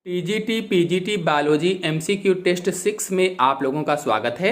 TGT PGT biology MCQ test 6 में आप लोगों का स्वागत है।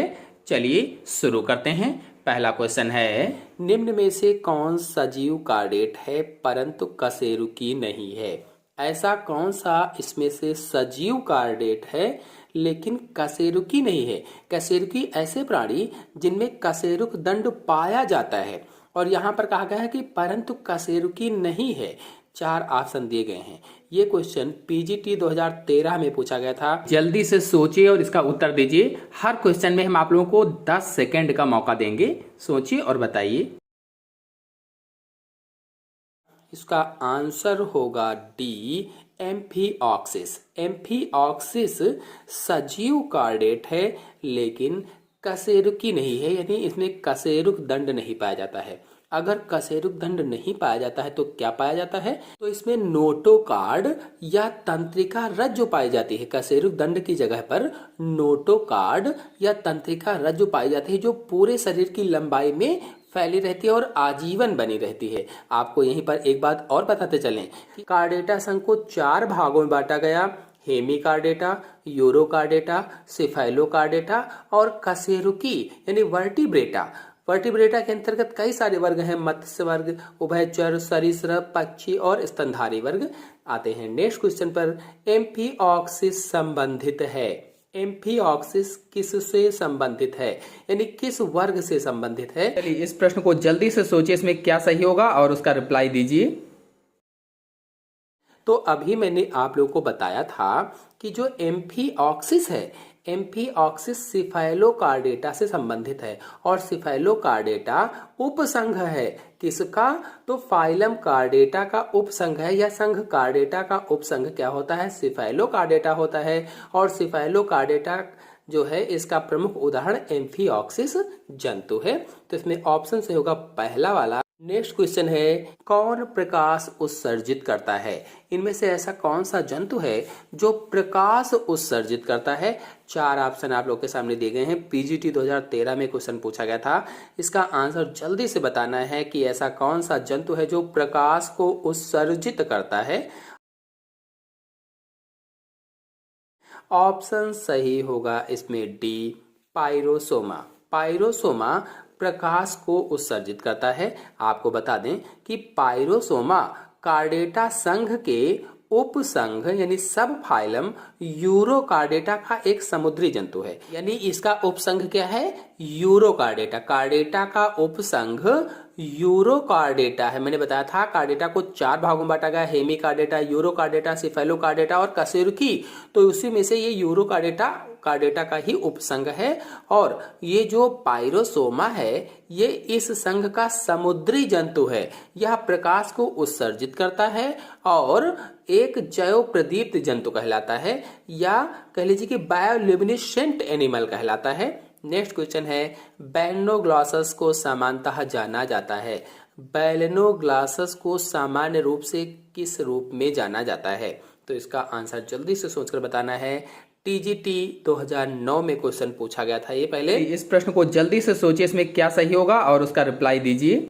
चलिए शुरू करते हैं। पहला क्वेश्चन है, निम्न में से कौन सजीव कार्डेट है परंतु कशेरुकी नहीं है। ऐसा कौन सा इसमें से सजीव कार्डेट है लेकिन कशेरुकी नहीं है। कशेरुकी ऐसे प्राणी जिनमें कशेरुक दंड पाया जाता है और यहाँ पर कहा गया है कि परंतु कशेरुकी नहीं है। 4 ऑप्शन दिए गए हैं। ये क्वेश्चन पीजीटी 2013 में पूछा गया था। जल्दी से सोचिए और इसका उत्तर दीजिए। हर क्वेश्चन में हम आप लोगों को 10 सेकंड का मौका देंगे। सोचिए और बताइए। इसका आंसर होगा डी, एम्फीऑक्सिस। एम्फीऑक्सिस सजीव कार्डेट है लेकिन कशेरुकी नहीं है, यानी इसमें कशेरुक दंड नहीं पाया जाता है। अगर कशेरुक दंड नहीं पाया जाता है तो क्या पाया जाता है, तो इसमें नोटोकार्ड या तंत्रिका रज्जु पाई जाती है। कशेरुक दंड की जगह पर नोटोकार्ड या तंत्रिका रज्जु पाई जाती है जो पूरे शरीर की लंबाई में फैली रहती है और आजीवन बनी रहती है। आपको यहीं पर एक बात और बताते चलें कि कार्डेटा संघ को 4 भागों में बांटा गया। हेमिकार्डेटा, यूरोकार्डेटा, सिफाइलोकार्डेटा और कशेरुकी यानी वर्टिब्रेटा। वर्टिब्रेटा के अंतर्गत कई सारे वर्ग हैं। मत्स्य वर्ग, उभयचर, सरीसृप, पक्षी और स्तनधारी वर्ग आते हैं। नेक्स्ट क्वेश्चन पर, एम्फीऑक्सिस संबंधित है। एम्फीऑक्सिस किससे संबंधित है, यानी किस वर्ग से संबंधित है। चलिए इस प्रश्न को जल्दी से सोचिए, इसमें क्या सही होगा और उसका रिप्लाई दीजिए। तो अभी मैंने आप लोगों को बताया था कि जो एम्फीऑक्सिस है, एम्फीऑक्सिस सिफाइलोकार्डेटा से संबंधित है और सिफाइलोकार्डेटा उपसंघ है। किसका, तो फाइलम कार्डेटा का उपसंघ है या संघ कार्डेटा का उपसंघ क्या होता है, सिफाइलोकार्डेटा होता है। और सिफाइलोकार्डेटा जो है इसका प्रमुख उदाहरण एम्फीऑक्सिस जंतु है। तो इसमें ऑप्शन से होगा पहला वाला। नेक्स्ट क्वेश्चन है, कौन प्रकाश उत्सर्जित करता है। इनमें से ऐसा कौन सा जंतु है जो प्रकाश उत्सर्जित करता है। 4 ऑप्शन आप लोग के सामने दिए गए हैं। पीजीटी 2013 में क्वेश्चन पूछा गया था। इसका आंसर जल्दी से बताना है कि ऐसा कौन सा जंतु है जो प्रकाश को उत्सर्जित करता है। ऑप्शन सही होगा इसमें डी, पाइरोसोमा। पाइरोसोमा प्रकाश को उत्सर्जित करता है। आपको बता दें कि पाइरोसोमा कार्डेटा संघ के उपसंघ यानी सब फाइलम यूरोकार्डेटा का एक समुद्री जंतु है। यानी इसका उपसंघ क्या है, यूरोकार्डेटा। कार्डेटा का उपसंघ यूरोकार्डेटा है। मैंने बताया था कार्डेटा को 4 भागों में बांटा गया, हेमिकार्डेटा, यूरोकार्डेटा, सिफाइलोकार्डेटा और कशेरुकी। तो उसी में से ये यूरोकार्डेटा कार्डेटा का ही उपसंघ है। और ये जो पाइरोसोमा है ये इस संघ का समुद्री जंतु है। यह प्रकाश को उत्सर्जित करता है और एक जैव प्रदीप्त जंतु कहलाता है, या कह लीजिए कि बायोल्यूमिनेसेंट एनिमल कहलाता है। नेक्स्ट क्वेश्चन है, बैलेनोग्लासस को सामान्यतः जाना जाता है। बैलेनोग्लासस को सामान्य रूप से किस रूप में जाना जाता है। तो इसका आंसर जल्दी से सोचकर बताना है। टीजीटी 2009 में क्वेश्चन पूछा गया था ये पहले। इस प्रश्न को जल्दी से सोचिए, इसमें क्या सही होगा और उसका रिप्लाई दीजिए।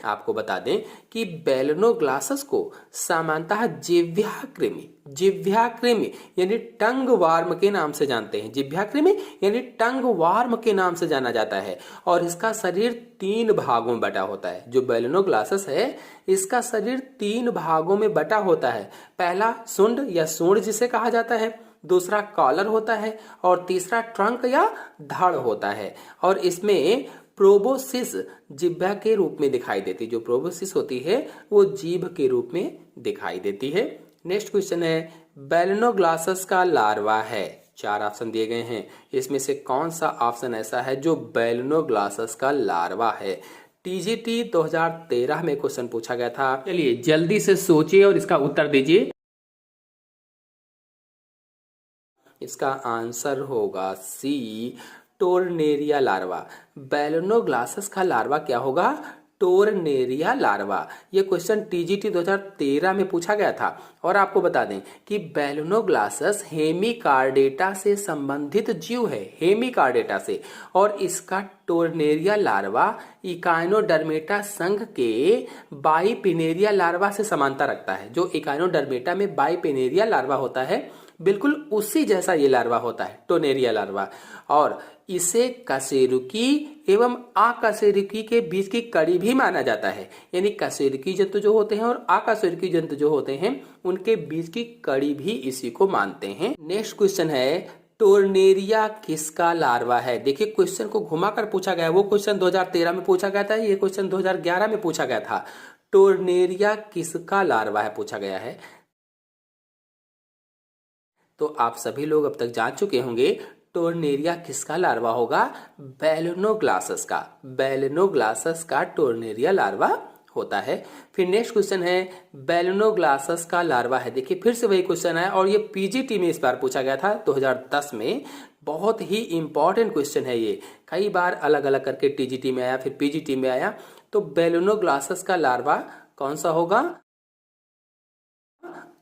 आपको बता दें कि बैलेनोग्लासस को सामान्यतः जिह्वाकृमि यानी टंग वार्म के नाम से जानते हैं। जिह्वाकृमि यानी टंग वार्म के नाम से जाना जाता है और इसका शरीर 3 भागों में बटा होता है। जो बैलेनोग्लासस है इसका शरीर 3 भागों में बटा होता है। पहला सुंड या सूंड जिसे कहा जाता है, दूसरा कॉलर होता है और तीसरा ट्रंक या धड़ होता है। और इसमें प्रोबोसिस जिह्वा के रूप में दिखाई देती है। जो प्रोबोसिस होती है वो जीभ के रूप में दिखाई देती है। नेक्स्ट क्वेश्चन है, बैलेनोग्लासस का लार्वा है। 4 ऑप्शन दिए गए हैं। इसमें से कौन सा ऑप्शन ऐसा है जो बैलेनोग्लासस का लार्वा है। टीजीटी 2013 में क्वेश्चन पूछा गया था। चलिए जल्दी से सोचिए और इसका उत्तर दीजिए। इसका आंसर होगा सी, टोर्नेरिया लार्वा। बैलेनोग्लासस का लार्वा क्या होगा, टोरनेरिया लार्वा। ये क्वेश्चन टीजीटी 2013 में पूछा गया था। और आपको बता दें कि बैलनोग्लासस हेमिकार्डेटा से संबंधित जीव है, हेमिकार्डेटा से, और इसका टोरनेरिया लार्वा इकाइनोडर्मेटा संघ के बाइपिनेरिया लार्वा से समानता रखता है। जो इकाइनोडर्मेटा में बाइपिनेरिया लार्वा होता है, बिल्कुल उसी जैसा ये लार्वा होता है, टोनेरिया लार्वा। और इसे कशेरुकी एवं अकशेरुकी के बीच की कड़ी भी माना जाता है। यानी कशेरुकी जंतु जो होते हैं और अकशेरुकी जंतु जो होते हैं, उनके बीच की कड़ी भी इसी को मानते हैं। नेक्स्ट क्वेश्चन है, टोरनेरिया किसका लार्वा है? देखिए, क्वेश्चन को घुमाकर पूछा गया है। वो क्वेश्चन 2013 में पूछा गया था, ये क्वेश्चन 2011 में पूछा गया था। टोरनेरिया किसका लार्वा है पूछा गया है। तो आप सभी लोग अब तक जान चुके होंगे टोरनेरिया किसका लार्वा होगा? बैलनोग्लासस का। बैलनोग्लासस का टोरनेरिया लार्वा होता है। फिर नेक्स्ट क्वेश्चन है, बैलनोग्लासस का लार्वा है। देखिए, फिर से वही क्वेश्चन है और ये पीजीटी में इस बार पूछा गया था 2010 में। बहुत ही इंपॉर्टेंट क्वेश्चन है ये, कई बार अलग अलग करके टीजीटी में आया, फिर पीजीटी में आया। तो बैलनोग्लासस का लार्वा कौन सा होगा?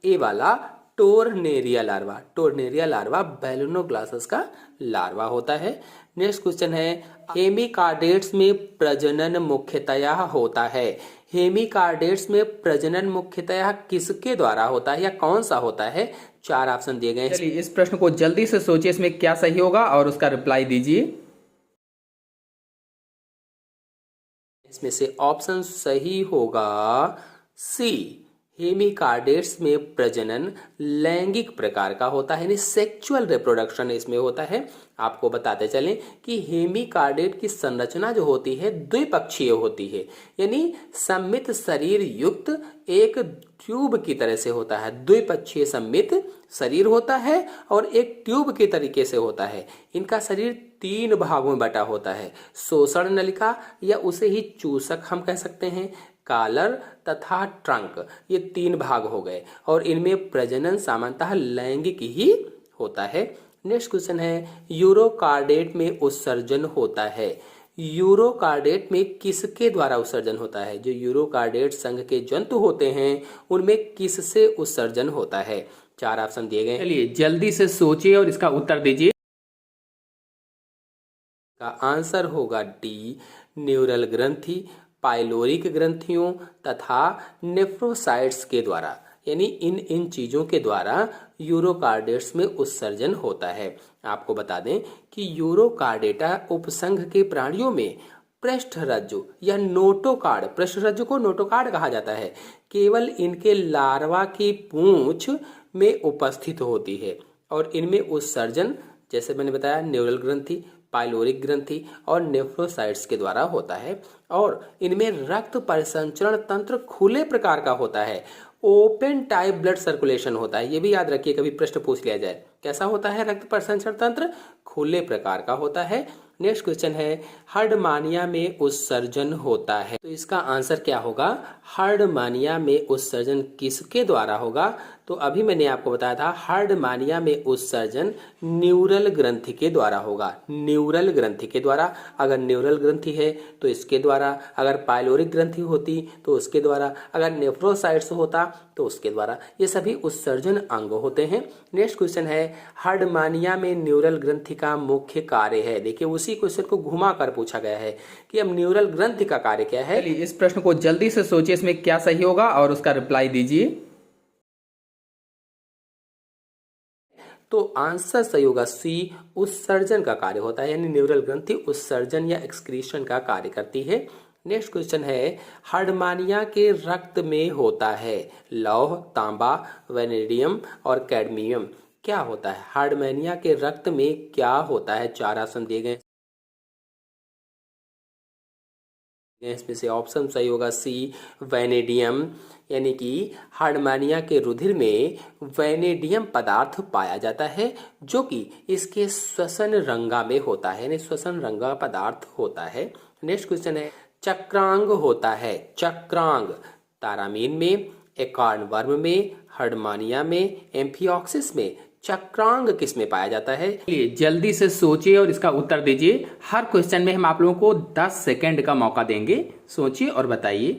ए वाला, टोरनेरिया लार्वा। टोरनेरिया लार्वा बैलनोग्लासस का लार्वा होता है। नेक्स्ट क्वेश्चन है, हेमिकार्डेट्स में प्रजनन मुख्यतया होता है। हेमिकार्डेट्स में प्रजनन मुख्यतया किसके द्वारा होता है या कौन सा होता है? 4 ऑप्शन दिए गए हैं। चलिए, इस प्रश्न को जल्दी से सोचिए, इसमें क्या सही होगा और उसका रिप्लाई दीजिए। इसमें से ऑप्शन सही होगा सी। हेमिकार्डेट्स में प्रजनन लैंगिक प्रकार का होता है, यानी सेक्सुअल रिप्रोडक्शन इसमें होता है। आपको बताते चलें कि हेमिकार्डेट की संरचना जो होती है द्विपक्षीय होती है, यानी सममित शरीर युक्त एक ट्यूब की तरह से होता है। द्विपक्षीय सममित शरीर होता है और एक ट्यूब के तरीके से होता है। इनका शरीर 3 भागों में बटा होता है, शोषण नलिका या उसे ही चूसक हम कह सकते हैं, कालर तथा ट्रंक, ये 3 भाग हो गए। और इनमें प्रजनन सामान्यतः लैंगिक ही होता है। नेक्स्ट क्वेश्चन है, यूरोकार्डेट में उत्सर्जन होता है। यूरोकार्डेट में किसके द्वारा उत्सर्जन होता है? जो यूरोकार्डेट संघ के जंतु होते हैं, उनमें किससे उत्सर्जन होता है? 4 ऑप्शन दिए गए। चलिए, जल्दी से सोचिए और इसका उत्तर दीजिए। का आंसर होगा डी, न्यूरल ग्रंथि, पाइलोरिक ग्रंथियों तथा नेफ्रोसाइट्स के द्वारा। यानी इन चीजों के द्वारा यूरोकार्डेट्स में उत्सर्जन होता है। आपको बता दें कि यूरोकार्डेटा उपसंघ के प्राणियों में पृष्ठरज्जु या नोटोकार्ड, पृष्ठरज्जु को नोटोकार्ड कहा जाता है, केवल इनके लार्वा की पूंछ में उपस्थित होती है। और इनमें उत्सर्जन, जैसे मैंने बताया, न्यूरल ग्रंथि, पाइलोरिक ग्रंथि और नेफ्रोसाइट्स के द्वारा होता है। और इनमें रक्त परिसंचरण तंत्र खुले प्रकार का होता है, ओपन टाइप ब्लड सर्कुलेशन होता है। ये भी याद रखिए, कभी प्रश्न पूछ लिया जाए। कैसा होता है रक्त परिसंचरण तंत्र? खुले प्रकार का होता है। नेक्स्ट क्वेश्चन है, हर्डमानिया में उत्सर्जन होता है। तो इसका आंसर क्या होगा? हर्डमानिया में उत्सर्जन किसके द्वारा होगा? तो अभी मैंने आपको बताया था, हर्डमानिया में उत्सर्जन न्यूरल ग्रंथि के द्वारा होगा। न्यूरल ग्रंथि के द्वारा। अगर न्यूरल ग्रंथि है तो इसके द्वारा, अगर पाइलोरिक ग्रंथि होती तो उसके द्वारा, अगर नेफ्रोसाइट्स होता तो उसके द्वारा। ये सभी उत्सर्जन अंग होते हैं। नेक्स्ट क्वेश्चन है, हर्डमानिया में न्यूरल ग्रंथि का मुख्य कार्य है। देखिए, उसी क्वेश्चन को घुमा कर पूछा गया है कि अब न्यूरल ग्रंथि का कार्य क्या है। चलिए, इस प्रश्न को जल्दी से सोचिए, इसमें क्या सही होगा और उसका रिप्लाई दीजिए। तो आंसर सही होगा सी, उत्सर्जन का कार्य होता है। यानी न्यूरल ग्रंथि उत्सर्जन या एक्सक्रीशन का कार्य करती है। नेक्स्ट क्वेश्चन है, हर्डमानिया के रक्त में होता है लौह, तांबा, वेनेडियम और कैडमियम। क्या होता है? हर्डमानिया के रक्त में क्या होता है? 4 ऑप्शन दिए गए। इसमें से ऑप्शन सही होगा सी, वेनेडियम। यानी कि हर्डमानिया के रुधिर में वेनेडियम पदार्थ पाया जाता है, जो कि इसके श्वसन रंगा में होता है, यानी श्वसन रंगा पदार्थ होता है। नेक्स्ट क्वेश्चन है, चक्रांग होता है। चक्रांग तारामीन में, एकार्न वर्म में, हर्डमानिया में, एम्फिऑक्सिस में चक्रांग किस में पाया जाता है? चलिए जल्दी से सोचिए और इसका उत्तर दीजिए। हर क्वेश्चन में हम आप लोगों को 10 सेकंड का मौका देंगे। सोचिए और बताइए।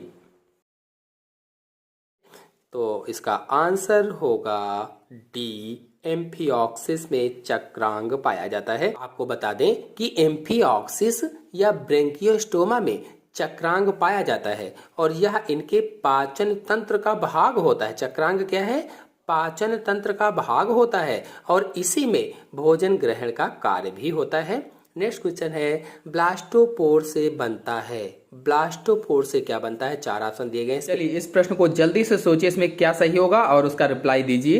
तो इसका आंसर होगा डी, एम्फिऑक्सिस में चक्रांग पाया जाता है। आपको बता दें कि एम्फिऑक्सिस या ब्रेंकियोस्टोमा में चक्रांग पाया जाता है और यह इनके पाचन तंत्र का भाग होता है। चक्रांग क्या है? पाचन तंत्र का भाग होता है और इसी में भोजन ग्रहण का कार्य भी होता है। नेक्स्ट क्वेश्चन है, ब्लास्टोपोर से बनता है। ब्लास्टोपोर से क्या बनता है? 4 ऑप्शन दिए गए हैं। चलिए इस प्रश्न को जल्दी से सोचिए, इसमें क्या सही होगा और उसका रिप्लाई दीजिए।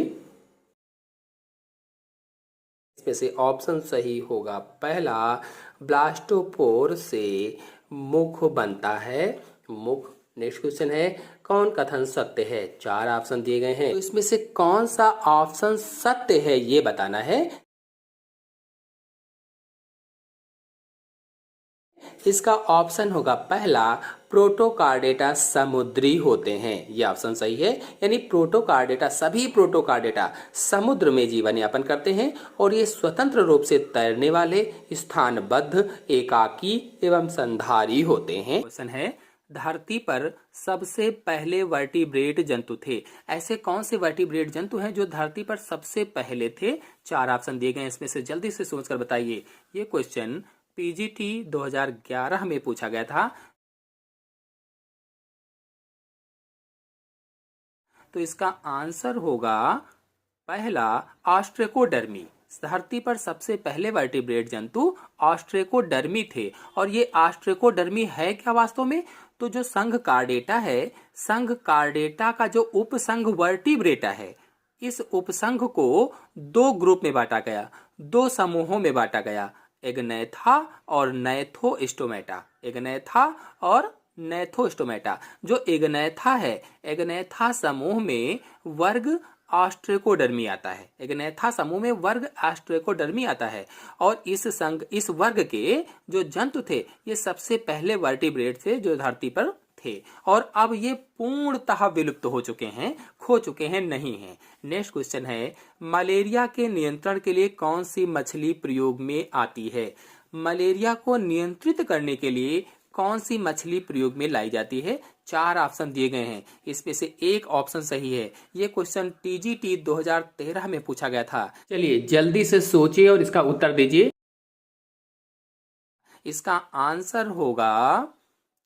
इसमें से ऑप्शन सही होगा पहला, ब्लास्टोपोर से मुख बनता है। मुख। नेक्स्ट क्वेश्चन है, कौन कथन सत्य है? 4 ऑप्शन दिए गए हैं, तो इसमें से कौन सा ऑप्शन सत्य है ये बताना है। इसका ऑप्शन होगा पहला, प्रोटोकार्डेटा समुद्री होते हैं। यह ऑप्शन सही है, यानी प्रोटोकार्डेटा, सभी प्रोटोकार्डेटा समुद्र में जीवन यापन करते हैं और ये स्वतंत्र रूप से तैरने वाले, स्थानबद्ध, एकाकी एवं संधारी होते हैं। क्वेश्चन है, धरती पर सबसे पहले वर्टिब्रेट जंतु थे। ऐसे कौन से वर्टिब्रेट जंतु हैं जो धरती पर सबसे पहले थे? 4 ऑप्शन दिए गए हैं, इसमें से जल्दी से सोचकर बताइए। ये क्वेश्चन पीजीटी 2011 में पूछा गया था। तो इसका आंसर होगा पहला, ऑस्ट्रेकोडर्मी। धरती पर सबसे पहले वर्टिब्रेट जंतु ऑस्ट्रेकोडर्मी थे। और ये ऑस्ट्रेकोडर्मी है क्या वास्तव में? तो जो संघ कार्डेटा है, संघ कार्डेटा का जो उपसंघ वर्टिब्रेटा है, इस उपसंघ को 2 ग्रुप में बांटा गया, 2 समूहों में बांटा गया, एग्नैथा और नैथोस्टोमेटा। एग्नैथा और नैथोस्टोमेटा। जो एग्नैथा है, एग्नैथा समूह में वर्ग ऑस्ट्रेकोडर्मी आता है। एग्नैथा समूह में वर्ग ऑस्ट्रेकोडर्मी आता है और इस वर्ग के जो जंतु थे, ये सबसे पहले वर्टिब्रेट थे जो धरती पर थे और अब ये पूर्णतः विलुप्त हो चुके हैं, खो चुके हैं, नहीं है। नेक्स्ट क्वेश्चन है, मलेरिया के नियंत्रण के लिए कौन सी मछली प्रयोग में आती है? मलेरिया को नियंत्रित करने के लिए कौन सी मछली प्रयोग में लाई जाती है? 4 ऑप्शन दिए गए हैं, इसमें से एक ऑप्शन सही है। ये क्वेश्चन टीजीटी 2013 में पूछा गया था। चलिए जल्दी से सोचिए और इसका उत्तर दीजिए। इसका आंसर होगा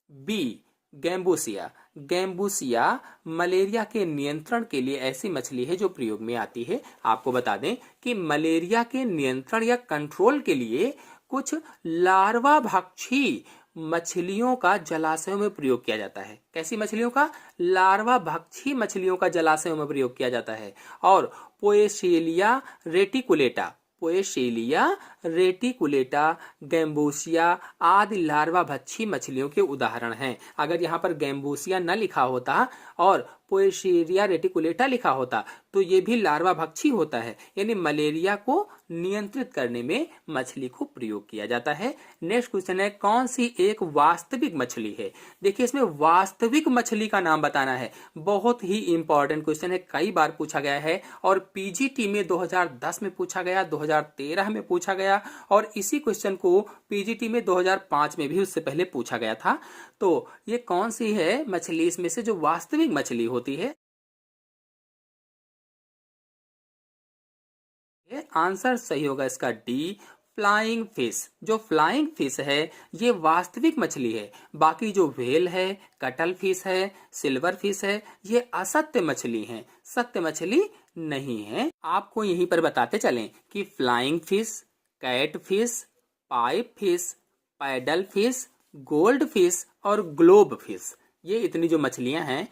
बी, गैम्बूसिया। गैम्बूसिया मलेरिया के नियंत्रण के लिए ऐसी मछली है जो प्रयोग में आती है। आपको बता दें कि मलेरिया के नियंत्रण या कंट्रोल के लिए कुछ लार्वा भक्षी मछलियों का जलाशयों में प्रयोग किया जाता है। कैसी मछलियों का? लार्वा भक्षी मछलियों का जलाशयों में प्रयोग किया जाता है। और पोएसिलिया रेटिकुलेटा, पोएसिलिया रेटिकुलेटा, गैम्बूसिया आदि लार्वा भक्षी मछलियों के उदाहरण हैं। अगर यहाँ पर गैम्बूसिया न लिखा होता और पोएसिलिया रेटिकुलेटा लिखा होता तो ये भी लार्वा भक्षी होता है, यानी मलेरिया को नियंत्रित करने में मछली को प्रयोग किया जाता है। नेक्स्ट क्वेश्चन है, कौन सी एक वास्तविक मछली है? देखिए इसमें वास्तविक मछली का नाम बताना है। बहुत ही इंपॉर्टेंट क्वेश्चन है, कई बार पूछा गया है और पीजीटी में 2010 में पूछा गया, 2013 में पूछा गया और इसी क्वेश्चन को पीजीटी में 2005 में भी उससे पहले पूछा गया था। तो ये कौन सी है मछली इसमें से जो वास्तविक मछली होती है? आंसर सही होगा इसका डी, फ्लाइंग फिश। जो फ्लाइंग फिश है ये वास्तविक मछली है। बाकी जो व्हेल है, कटल फिश है, सिल्वर फिश है, ये असत्य मछली हैं, सत्य मछली नहीं है। आपको यहीं पर बताते चलें कि flying fish, cat fish, pipe fish, paddle fish, gold fish और ग्लोब फिश, ये इतनी जो मछलियां हैं,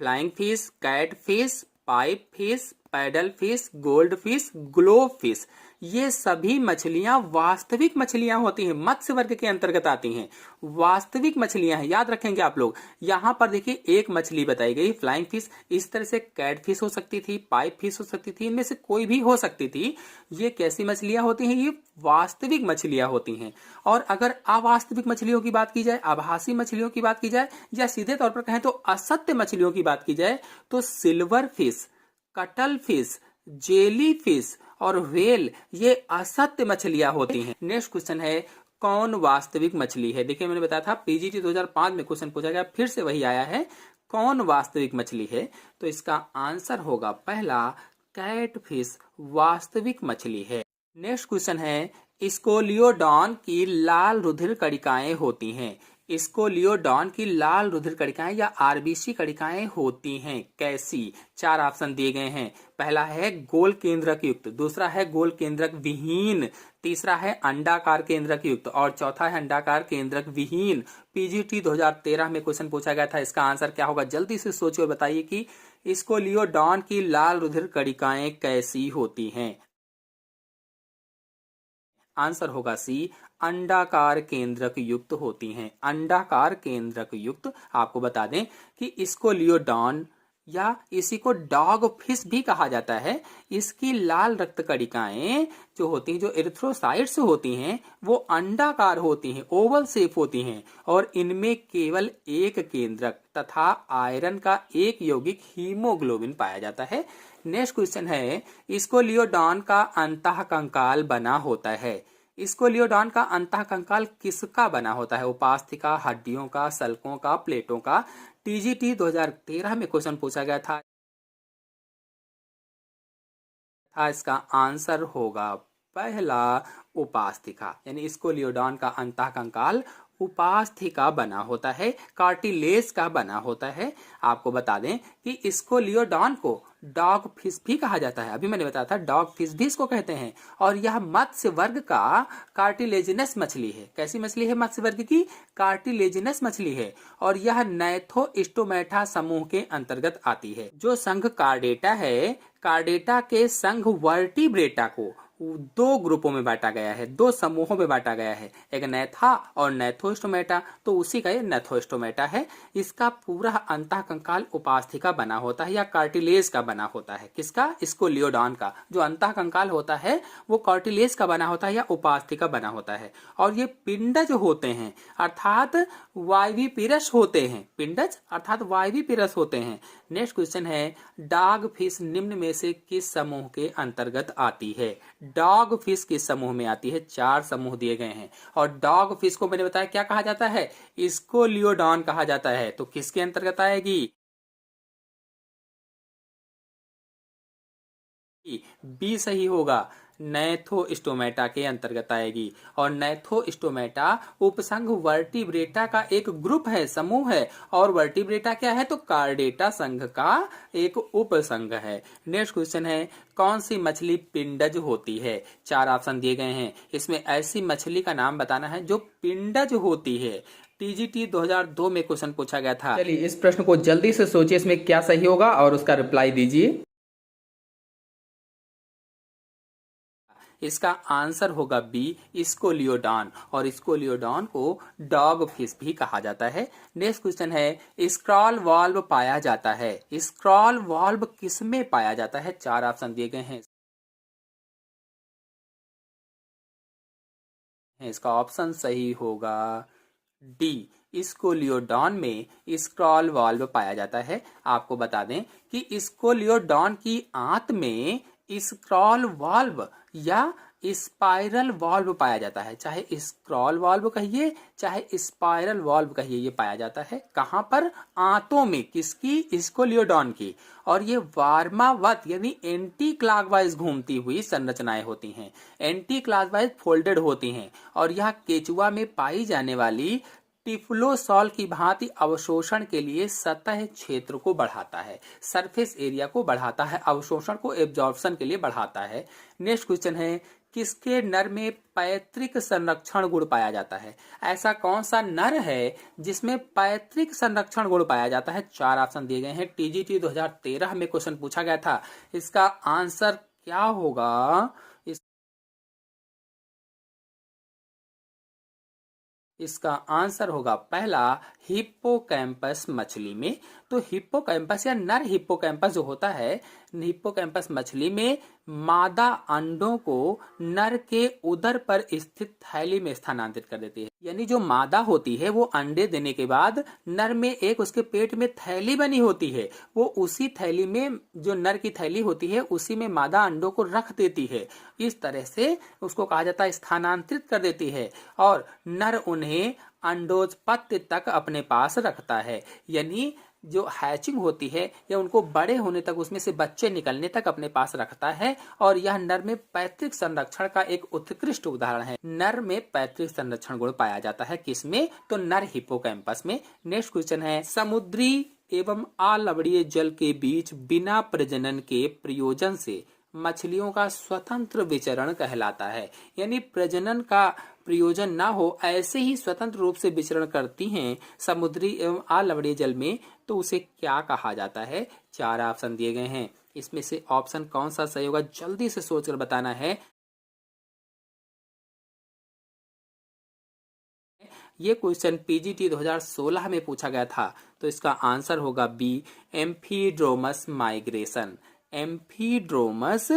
flying fish, cat fish, pipe fish, paddle fish, gold fish, globe fish, ये सभी मछलियां वास्तविक मछलियां होती हैं, मत्स्य वर्ग के अंतर्गत आती हैं, वास्तविक मछलियां हैं। याद रखेंगे आप लोग। यहां पर देखिए एक मछली बताई गई फ्लाइंग फिश, इस तरह से कैट फिश हो सकती थी, पाइप फिश हो सकती थी, इनमें से कोई भी हो सकती थी। ये कैसी मछलियां होती हैं? ये वास्तविक मछलियां होती हैं। और अगर अवास्तविक मछलियों की बात की जाए, आभासी मछलियों की बात की जाए, या सीधे तौर पर कहें तो असत्य मछलियों की बात की जाए, तो silver fish, cuttle fish, jelly fish और व्हेल ये असत्य मछलियां होती हैं। नेक्स्ट क्वेश्चन है, कौन वास्तविक मछली है? देखिए मैंने बताया था पीजीटी 2005 में क्वेश्चन पूछा गया, फिर से वही आया है, कौन वास्तविक मछली है? तो इसका आंसर होगा पहला, कैट फिश वास्तविक मछली है। नेक्स्ट क्वेश्चन है, स्कोलियोडॉन की लाल रुधिर कणिकाएं होती हैं। स्कोलियोडॉन की लाल रुधिर कणिकाएं या आरबीसी कणिकाएं होती हैं कैसी? 4 ऑप्शन दिए गए हैं। पहला है गोल केंद्रक युक्त, दूसरा है गोल केंद्रक विहीन, तीसरा है अंडाकार केंद्रक युक्त और चौथा है अंडाकार केंद्रक विहीन। पीजीटी 2013 में क्वेश्चन पूछा गया था, इसका आंसर क्या होगा? जल्दी से सोचिए और बताइए कि स्कोलियोडॉन की लाल रुधिर कणिकाएं कैसी होती हैं। आंसर होगा सी, अंडाकार केंद्रक युक्त होती हैं। अंडाकार केंद्रक युक्त। आपको बता दें कि स्कोलियोडॉन या इसी को डॉग फिश भी कहा जाता है, इसकी लाल रक्त कणिकाएं जो होती हैं, जो एरिथ्रोसाइट्स होती हैं, वो अंडाकार होती हैं, ओवल शेप होती हैं और इनमें केवल एक केंद्रक तथा आयरन का एक यौगिक हीमोग्लोबिन पाया जाता है। नेक्स्ट क्वेश्चन है, स्कोलियोडॉन का अंतःकंकाल बना होता है। स्कोलियोडॉन का अंतःकंकाल किसका बना होता है? उपास्थिका, हड्डियों का, सल्कों का, प्लेटों का। टीजीटी 2013 में क्वेश्चन पूछा गया था, इसका आंसर होगा पहला, उपास्थिका। यानी स्कोलियोडॉन का अंतःकंकाल उपास्थिका बना होता है, कार्टिलेज का बना होता है। आपको बता दें कि स्कोलियोडॉन को डॉग फिश भी कहा जाता है, अभी मैंने बताया था डॉग फिश भी इसको कहते हैं, और यह मत्स्य वर्ग का कार्टिलेजिनस मछली है। कैसी मछली है? मत्स्य वर्ग की कार्टिलेजिनस मछली है और यह नैथोस्टोमेटा समूह के अंतर्गत आती है। जो संघ कार्डेटा है, कार्डेटा के संघ वर्टिब्रेटा को दो ग्रुपों में बांटा गया है, दो समूहों में बांटा गया है, एक नैथा और नैथोस्टोमेटा, तो उसी का ये नैथोस्टोमेटा है। इसका पूरा अंतःकंकाल उपास्थिका बना होता है या कार्टिलेज का बना होता है। किसका? स्कोलियोडॉन का जो अंतःकंकाल होता है वो कार्टिलेज का बना होता है या उपास्थिका बना होता है। और ये पिंडज होते हैं अर्थात वायवीपिरस होते हैं, पिंडज अर्थात वायवीपिरस होते हैं। नेक्स्ट क्वेश्चन है, डॉग फिश निम्न में से किस समूह के अंतर्गत आती है? डॉग फिश किस समूह में आती है? 4 समूह दिए गए हैं और डॉग फिश को मैंने बताया क्या कहा जाता है? स्कोलियोडॉन कहा जाता है। तो किसके अंतर्गत आएगी? बी सही होगा, नैथोस्टोमेटा के अंतर्गत आएगी। और नैथोस्टोमेटा उपसंघ वर्टिब्रेटा का एक ग्रुप है, समूह है, और वर्टिब्रेटा क्या है? तो कार्डेटा संघ का एक उपसंघ है। नेक्स्ट क्वेश्चन है, कौन सी मछली पिंडज होती है? 4 ऑप्शन दिए गए हैं, इसमें ऐसी मछली का नाम बताना है जो पिंडज होती है। टीजीटी 2002 में क्वेश्चन पूछा गया था। चलिए इस प्रश्न को जल्दी से सोचिए, इसमें क्या सही होगा और उसका रिप्लाई दीजिए। इसका आंसर होगा बी, स्कोलियोडॉन, और स्कोलियोडॉन को डॉग फिश भी कहा जाता है। नेक्स्ट क्वेश्चन है, स्क्रॉल वॉल्व पाया जाता है। स्क्रॉल वॉल्व किसमें पाया जाता है? 4 ऑप्शन दिए गए हैं, इसका ऑप्शन सही होगा डी, स्कोलियोडॉन में स्क्रॉल वॉल्व पाया जाता है। आपको बता दें कि स्कोलियोडॉन की आंत में स्क्रॉल वॉल्व या स्पाइरल वॉल्व पाया जाता है। चाहे स्क्रॉल वॉल्व कहिए चाहे स्पाइरल वॉल्व कहिए, ये पाया जाता है कहां पर? आंतों में। किसकी? स्कोलियोडॉन की। और ये वार्मावत यानी एंटी क्लॉकवाइज घूमती हुई संरचनाएं होती हैं, एंटी क्लॉकवाइज फोल्डेड होती हैं और यह केचुआ में पाई जाने वाली टिफ्लोसॉल की भांति अवशोषण के लिए सतह क्षेत्र को बढ़ाता है, सरफेस एरिया को बढ़ाता है, अवशोषण को एब्जॉर्प्शन के लिए बढ़ाता है। नेक्स्ट क्वेश्चन है, किसके नर में पैतृक संरक्षण गुण पाया जाता है? ऐसा कौन सा नर है जिसमें पैतृक संरक्षण गुण पाया जाता है? 4 ऑप्शन दिए गए हैं, टीजीटी 2013 में क्वेश्चन पूछा गया था। इसका आंसर क्या होगा? इसका आंसर होगा पहला, हिप्पोकैम्पस मछली में। तो हिप्पोकैम्पस या नर हिप्पोकैम्पस जो होता है, हिप्पोकैम्पस मछली में मादा अंडों को नर के उदर पर स्थित थैली में स्थानांतरित कर देती है। यानी जो मादा होती है वो अंडे देने के बाद नर में एक उसके पेट में थैली बनी होती है, वो उसी थैली में, जो नर की थैली होती है, उसी में मादा अंडों को रख देती है। इस तरह से उसको कहा जाता है स्थानांतरित कर देती है और नर उन्हें अंडोत्पत्ति तक अपने पास रखता है। यानी जो हैचिंग होती है या उनको बड़े होने तक, उसमें से बच्चे निकलने तक अपने पास रखता है। और यह नर में पैतृक संरक्षण का एक उत्कृष्ट उदाहरण है। नर में पैतृक संरक्षण गुण पाया जाता है किसमें? तो नर हिप्पोकैम्पस में। नेक्स्ट क्वेश्चन है, समुद्री एवं अलवणीय जल के बीच बिना प्रजनन के प्रयोजन से मछलियों का स्वतंत्र विचरण कहलाता है। यानी प्रजनन का प्रयोजन ना हो, ऐसे ही स्वतंत्र रूप से विचरण करती हैं समुद्री एवं अलवणीय जल में, तो उसे क्या कहा जाता है? 4 ऑप्शन दिए गए हैं, इसमें से ऑप्शन कौन सा सही होगा जल्दी से सोचकर बताना है। ये क्वेश्चन पीजीटी 2016 में पूछा गया था, तो इसका आंसर होगा बी, एम्फीड्रोमस माइग्रेशन। एम्फीड्रोमस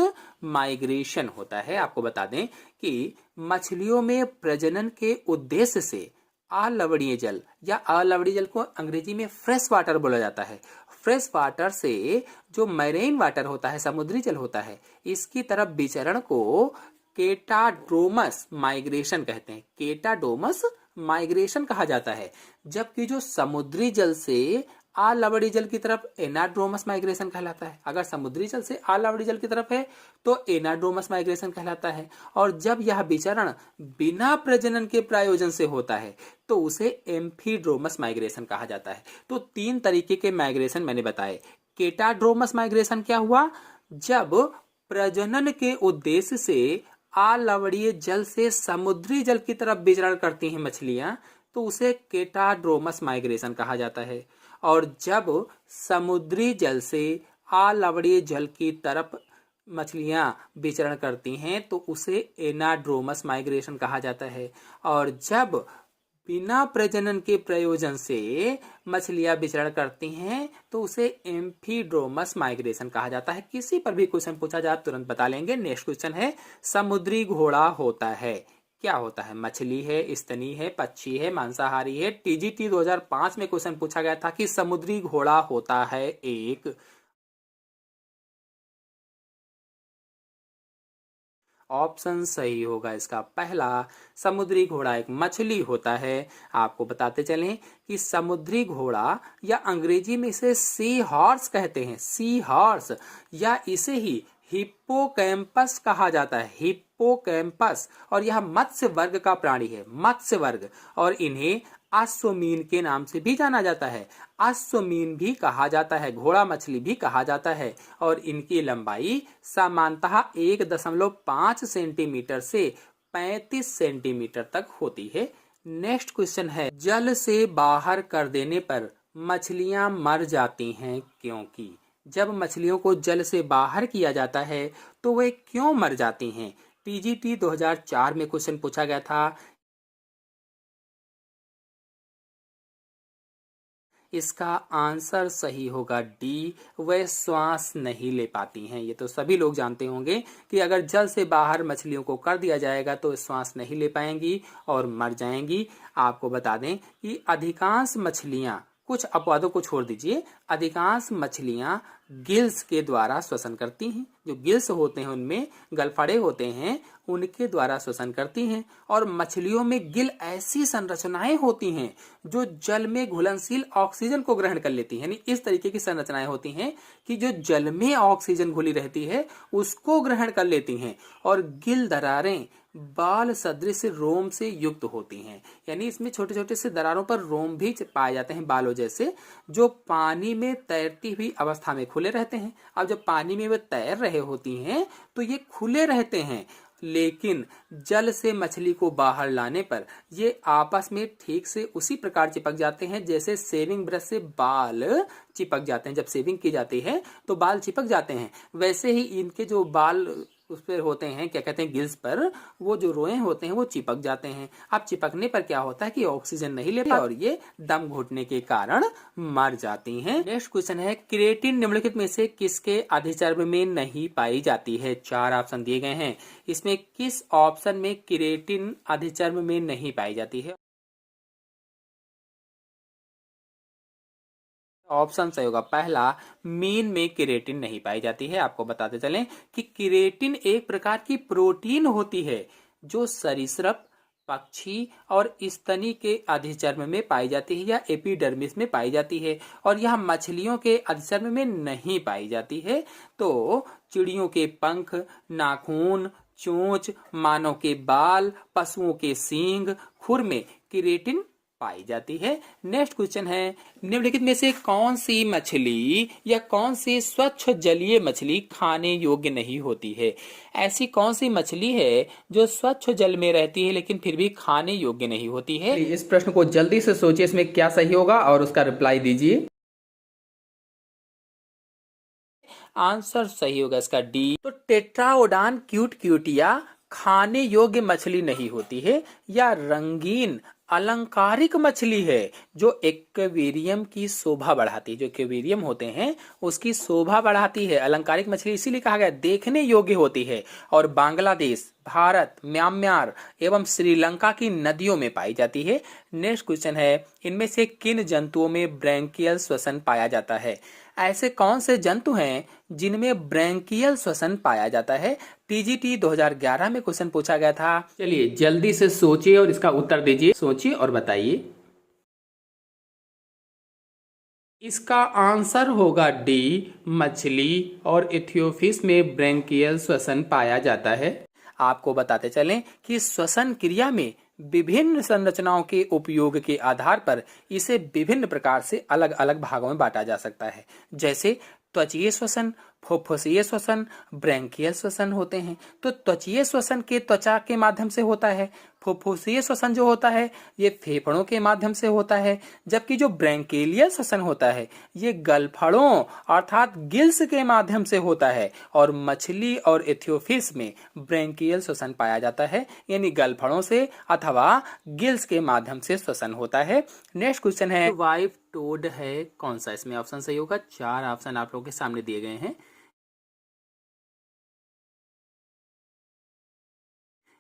माइग्रेशन होता है। आपको बता दें कि मछलियों में प्रजनन के उद्देश्य से अलवणीय जल या अलवणीय जल को अंग्रेजी में फ्रेश वाटर बोला जाता है। फ्रेश वाटर से जो मैरीन वाटर होता है, समुद्री जल होता है, इसकी तरफ विचरण को केटाड्रोमस माइग्रेशन कहते हैं। केटाडोमस माइग्रेशन कहा जाता है। जबकि जो समुद्री जल से अलवणीय जल की तरफ एनाड्रोमस माइग्रेशन कहलाता है। अगर समुद्री जल से अलवणीय जल की तरफ है तो एनाड्रोमस माइग्रेशन कहलाता है। और जब यह विचरण बिना प्रजनन के प्रयोजन से होता है तो उसे एम्फीड्रोमस माइग्रेशन कहा जाता है। तो 3 तरीके के माइग्रेशन मैंने बताए। केटाड्रोमस माइग्रेशन क्या हुआ? जब प्रजनन के उद्देश्य से अलवणीय जल से समुद्री जल की तरफ विचरण करती हैं मछलियां, तो उसे केटाड्रोमस माइग्रेशन कहा जाता है। और जब समुद्री जल से अलवणीय जल की तरफ मछलियां विचरण करती हैं तो उसे एनाड्रोमस माइग्रेशन कहा जाता है। और जब बिना प्रजनन के प्रयोजन से मछलियां विचरण करती हैं तो उसे एम्फीड्रोमस माइग्रेशन कहा जाता है। किसी पर भी क्वेश्चन पूछा जाए तुरंत बता लेंगे। नेक्स्ट क्वेश्चन है, समुद्री घोड़ा होता है, क्या होता है? मछली है, स्तनी है, पक्षी है, मांसाहारी है? टीजीटी 2005 में क्वेश्चन पूछा गया था कि समुद्री घोड़ा होता है एक। ऑप्शन सही होगा इसका पहला, समुद्री घोड़ा एक मछली होता है। आपको बताते चलें कि समुद्री घोड़ा या अंग्रेजी में इसे सी हॉर्स कहते हैं, सी हॉर्स, या इसे ही हिप्पोकैम्पस कहा जाता है, हिप्पोकैम्पस। और यह मत्स्य वर्ग का प्राणी है, मत्स्य वर्ग। और इन्हें अश्वमीन के नाम से भी जाना जाता है, अश्वमीन भी कहा जाता है, घोड़ा मछली भी कहा जाता है। और इनकी लंबाई सामान्यतः 1.5 सेंटीमीटर से 35 सेंटीमीटर तक होती है। नेक्स्ट क्वेश्चन है, जल से बाहर कर देने पर मछलियां मर जाती हैं क्योंकि? जब मछलियों को जल से बाहर किया जाता है तो वे क्यों मर जाती हैं? टीजीटी 2004 में क्वेश्चन पूछा गया था। इसका आंसर सही होगा डी, वे श्वास नहीं ले पाती हैं। ये तो सभी लोग जानते होंगे कि अगर जल से बाहर मछलियों को कर दिया जाएगा तो श्वास नहीं ले पाएंगी और मर जाएंगी। आपको बता दें कि अधिकांश मछलियां, कुछ अपवादों को छोड़ दीजिए, अधिकांश मछलियां गिल्स के द्वारा श्वसन करती हैं। जो गिल्स होते हैं उनमें गलफड़े होते हैं, उनके द्वारा श्वसन करती हैं। और मछलियों में गिल ऐसी संरचनाएं होती हैं जो जल में घुलनशील ऑक्सीजन को ग्रहण कर लेती हैं। यानी इस तरीके की संरचनाएं होती हैं कि जो जल में ऑक्सीजन घुली रहती है उसको ग्रहण कर लेती हैं। और गिल दरारें बाल सदृश रोम से युक्त होती हैं। यानी इसमें छोटे छोटे से दरारों पर रोम भी पाए जाते हैं बालों जैसे, जो पानी में तैरती हुई अवस्था में खुले रहते हैं। अब जब पानी में वे तैर रहे होती हैं तो ये खुले रहते हैं, लेकिन जल से मछली को बाहर लाने पर ये आपस में ठीक से उसी प्रकार चिपक जाते हैं जैसे शेविंग ब्रश से बाल चिपक जाते हैं। जब शेविंग की जाती है तो बाल चिपक जाते हैं, वैसे ही इनके जो बाल उस पर होते हैं, क्या कहते हैं, गिल्स पर, वो जो रोए होते हैं वो चिपक जाते हैं। अब चिपकने पर क्या होता है कि ऑक्सीजन नहीं ले पाते और ये दम घुटने के कारण मर जाती हैं। नेक्स्ट क्वेश्चन है, क्रिएटिन निम्नलिखित में से किसके अधिचर्म में नहीं पाई जाती है? 4 ऑप्शन दिए गए हैं, इसमें किस ऑप्शन में क्रिएटिन अधिचर्म में नहीं पाई जाती है? ऑप्शन सही होगा पहला, मीन में केरेटिन नहीं पाई जाती है। आपको बताते चलें कि केरेटिन एक प्रकार की प्रोटीन होती है जो सरीसृप, पक्षी और स्तनी के अधिचर्म में पाई जाती है या एपिडर्मिस में पाई जाती है, और यह मछलियों के अधिचर्म में नहीं पाई जाती है। तो चिड़ियों के पंख, नाखून, चोंच, मानव के बाल, पशुओं के सींग, खुर में केरेटिन पाई जाती है। नेक्स्ट क्वेश्चन है, निम्नलिखित में से कौन सी मछली या कौन सी स्वच्छ जलीय मछली खाने योग्य नहीं होती है? ऐसी कौन सी मछली है जो स्वच्छ जल में रहती है लेकिन फिर भी खाने योग्य नहीं होती है? इस प्रश्न को जल्दी से सोचिए, इसमें क्या सही होगा और उसका रिप्लाई दीजिए। आंसर सही होगा इसका डी। तो टेट्राओडान क्यूटिया खाने योग्य मछली नहीं होती है, या रंगीन अलंकारिक मछली है जो एक्वेरियम की शोभा बढ़ाती है। जो एक्वेरियम होते हैं उसकी शोभा बढ़ाती है। अलंकारिक मछली इसीलिए कहा गया देखने योग्य होती है, और बांग्लादेश, भारत, म्यांमार एवं श्रीलंका की नदियों में पाई जाती है। नेक्स्ट क्वेश्चन है, इनमें से किन जंतुओं में ब्रैंकियल श्वसन पाया जाता है? ऐसे कौन से जंतु हैं जिनमें ब्रैंकियल श्वसन पाया जाता है? टीजीटी 2011 में क्वेश्चन पूछा गया था। चलिए जल्दी से सोचिए और इसका उत्तर दीजिए। सोचिए और बताइए। इसका आंसर होगा डी, मछली और इथियोफिस में ब्रैंकियल श्वसन पाया जाता है। आपको बताते चलें कि श्वसन क्रिया में विभिन्न संरचनाओं के उपयोग के आधार पर इसे विभिन्न प्रकार से अलग अलग भागों में बांटा जा सकता है, जैसे त्वचीय श्वसन, फुफ्फुसीय श्वसन, ब्रैंकियल श्वसन होते हैं। तो त्वचीय श्वसन के त्वचा के माध्यम से होता है, फुफ्फुसीय श्वसन जो होता है ये फेफड़ों के माध्यम से होता है, जबकि जो ब्रैंकियल श्वसन होता है ये गलफड़ों अर्थात गिल्स के माध्यम से होता है। और मछली और इथियोफिस में ब्रैंकियल श्वसन पाया जाता है, यानी गलफड़ों से अथवा गिल्स के माध्यम से श्वसन होता है। नेक्स्ट क्वेश्चन है, वाइफ टोड है कौन सा? इसमें ऑप्शन सही होगा। 4 ऑप्शन आप लोगों के सामने दिए गए हैं।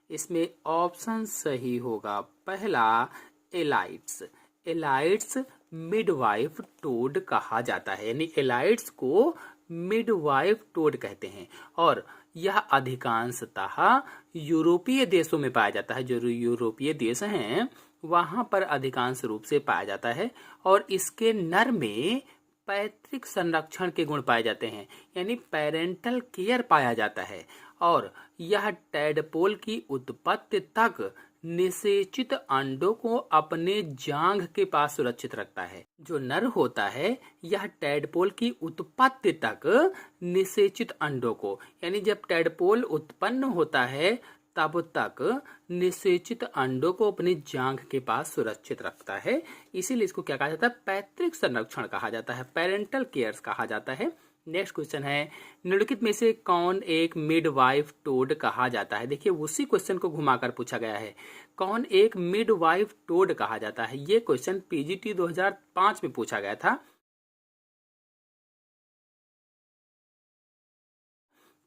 इसमें ऑप्शन सही होगा पहला, एलाइट्स। एलाइट्स मिडवाइफ टोड कहा जाता है, यानी एलाइट्स को मिडवाइफ टोड कहते हैं, और यह अधिकांशतः यूरोपीय देशों में पाया जाता है। जो यूरोपीय देश हैं वहां पर अधिकांश रूप से पाया जाता है, और इसके नर में पैतृक संरक्षण के गुण पाए जाते हैं, यानी पेरेंटल केयर पाया जाता है, और यह टैडपोल की उत्पत्ति तक निषेचित अंडों को अपने जांघ के पास सुरक्षित रखता है। जो नर होता है यह टैडपोल की उत्पत्ति तक निषेचित अंडों को, यानी जब टैडपोल उत्पन्न होता है तब तक निषेचित अंडों को अपनी जांघ के पास सुरक्षित रखता है। इसीलिए इसको क्या कहा जाता है? पैतृक संरक्षण कहा जाता है, पेरेंटल केयर कहा जाता है। नेक्स्ट क्वेश्चन है, निम्नलिखित में से कौन एक मिडवाइफ टोड कहा जाता है? देखिए उसी क्वेश्चन को घुमाकर पूछा गया है, कौन एक मिडवाइफ टोड कहा जाता है? ये क्वेश्चन पीजीटी 2005 में पूछा गया था।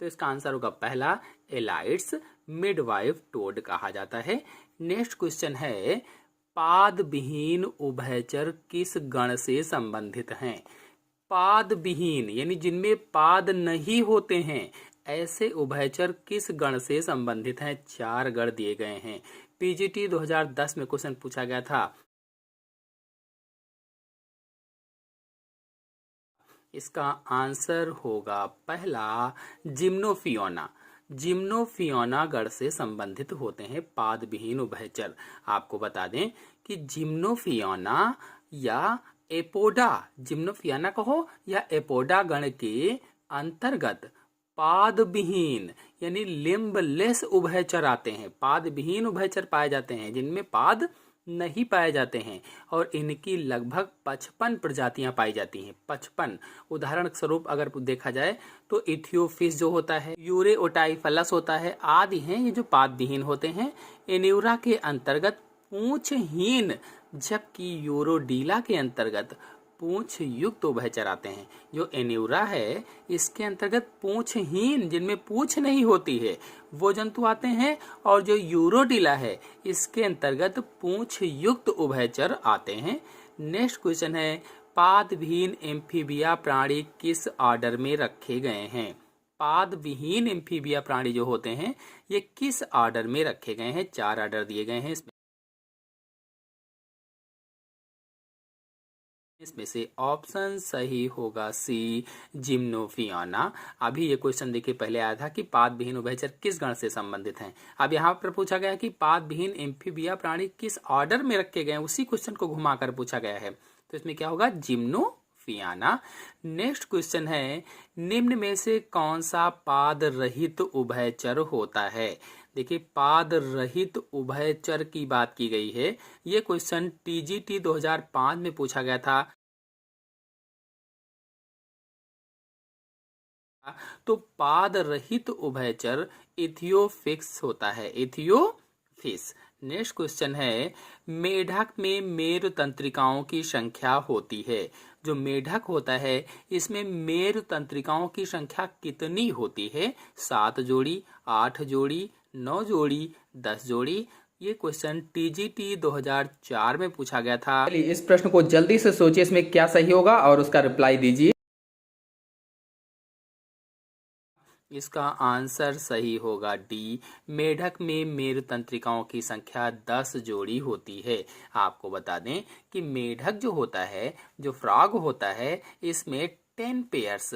तो इसका आंसर होगा पहला, एलाइट्स मिडवाइफ टोड कहा जाता है। नेक्स्ट क्वेश्चन है, पाद विहीन उभयचर किस गण से संबंधित हैं? पाद विहीन यानी जिनमें पाद नहीं होते हैं, ऐसे उभयचर किस गण से संबंधित हैं? 4 गण दिए गए हैं। पीजीटी 2010 में क्वेश्चन पूछा गया था। इसका आंसर होगा पहला, जिम्नोफियोना। जिम्नोफियोना गण से संबंधित होते हैं पाद विहीन उभयचर। आपको बता दें कि जिम्नोफियोना या एपोडा, जिम्नोफियोना कहो या एपोडा गण के अंतर्गत पाद विहीन यानी लिम्बलेस उभयचर आते हैं। पाद विहीन उभयचर पाए जाते हैं जिनमें पाद नहीं पाए जाते हैं, और इनकी लगभग 55 प्रजातियां पाई जाती हैं। 55 उदाहरण स्वरूप अगर देखा जाए तो इथियोफिस जो होता है, यूरेओटाइफलस होता है, आदि हैं ये जो पाद विहीन होते हैं। एन्यूरा के अंतर्गत पूंछहीन, जबकि यूरोडीला के अंतर्गत पूंछ युक्त उभयचर आते हैं। जो एन्यूरा है इसके अंतर्गत पूंछहीन जिनमें पूंछ नहीं होती है वो जंतु आते हैं, और जो यूरोडीला है इसके अंतर्गत पूंछ युक्त उभयचर आते हैं। नेक्स्ट क्वेश्चन है, पादविहीन एम्फीबिया प्राणी किस ऑर्डर में रखे गए हैं? पादविहीन एम्फीबिया प्राणी जो होते हैं ये किस ऑर्डर में रखे गए हैं? 4 ऑर्डर दिए गए हैं इसमें से ऑप्शन सही होगा सी, जिम्नोफियाना। अभी ये क्वेश्चन देखिए पहले आया था कि पादविहीन उभयचर किस गण से संबंधित हैं। अब यहाँ पर पूछा गया कि पादविहीन एम्फीबिया प्राणी किस ऑर्डर में रखे गए हैं, उसी क्वेश्चन को घुमाकर पूछा गया है। तो इसमें क्या होगा? जिम्नोफियाना। नेक्स्ट क्वेश्चन है, निम्न में से कौन सा पाद रहित उभयचर होता है? देखिए पाद रहित उभयचर की बात की गई है। ये क्वेश्चन टीजीटी 2005 में पूछा गया था। तो पाद रहित उभयचर इथियोफिक्स होता है, इथियोफिस। नेक्स्ट क्वेश्चन है, मेढक में मेरु तंत्रिकाओं की संख्या होती है। जो मेढक होता है इसमें मेरु तंत्रिकाओं की संख्या कितनी होती है? 7 जोड़ी, 8 जोड़ी, 9 जोड़ी, 10 जोड़ी। ये क्वेश्चन टीजीटी 2004 में पूछा गया था। चलिए इस प्रश्न को जल्दी से सोचिए इसमें क्या सही होगा और उसका रिप्लाई दीजिए। इसका आंसर सही होगा डी, मेढक में मेरु तंत्रिकाओं की संख्या 10 जोड़ी होती है। आपको बता दें कि मेढक जो होता है, जो फ्रॉग होता है, इसमें 10 पेयर्स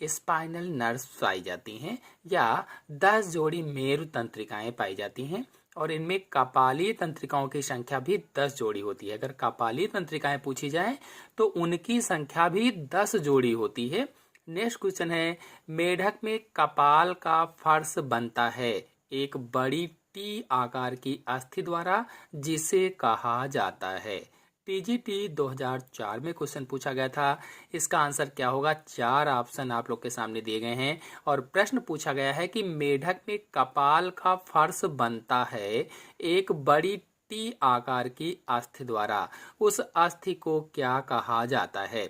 स्पाइनल नर्व्स पाई जाती हैं या 10 जोड़ी मेरु तंत्रिकाएं पाई जाती हैं और इनमें कपालीय तंत्रिकाओं की संख्या भी 10 जोड़ी होती है। अगर कपालीय तंत्रिकाएं पूछी जाए तो उनकी संख्या भी 10 जोड़ी होती है। नेक्स्ट क्वेश्चन है, मेढक में कपाल का फर्श बनता है एक बड़ी टी आकार की अस्थि द्वारा, जिसे कहा जाता है। टीजीटी 2004 में क्वेश्चन पूछा गया था। इसका आंसर क्या होगा? 4 ऑप्शन आप लोग के सामने दिए गए हैं और प्रश्न पूछा गया है कि मेढक में कपाल का फर्श बनता है एक बड़ी टी आकार की अस्थि द्वारा। उस अस्थि को क्या कहा जाता है?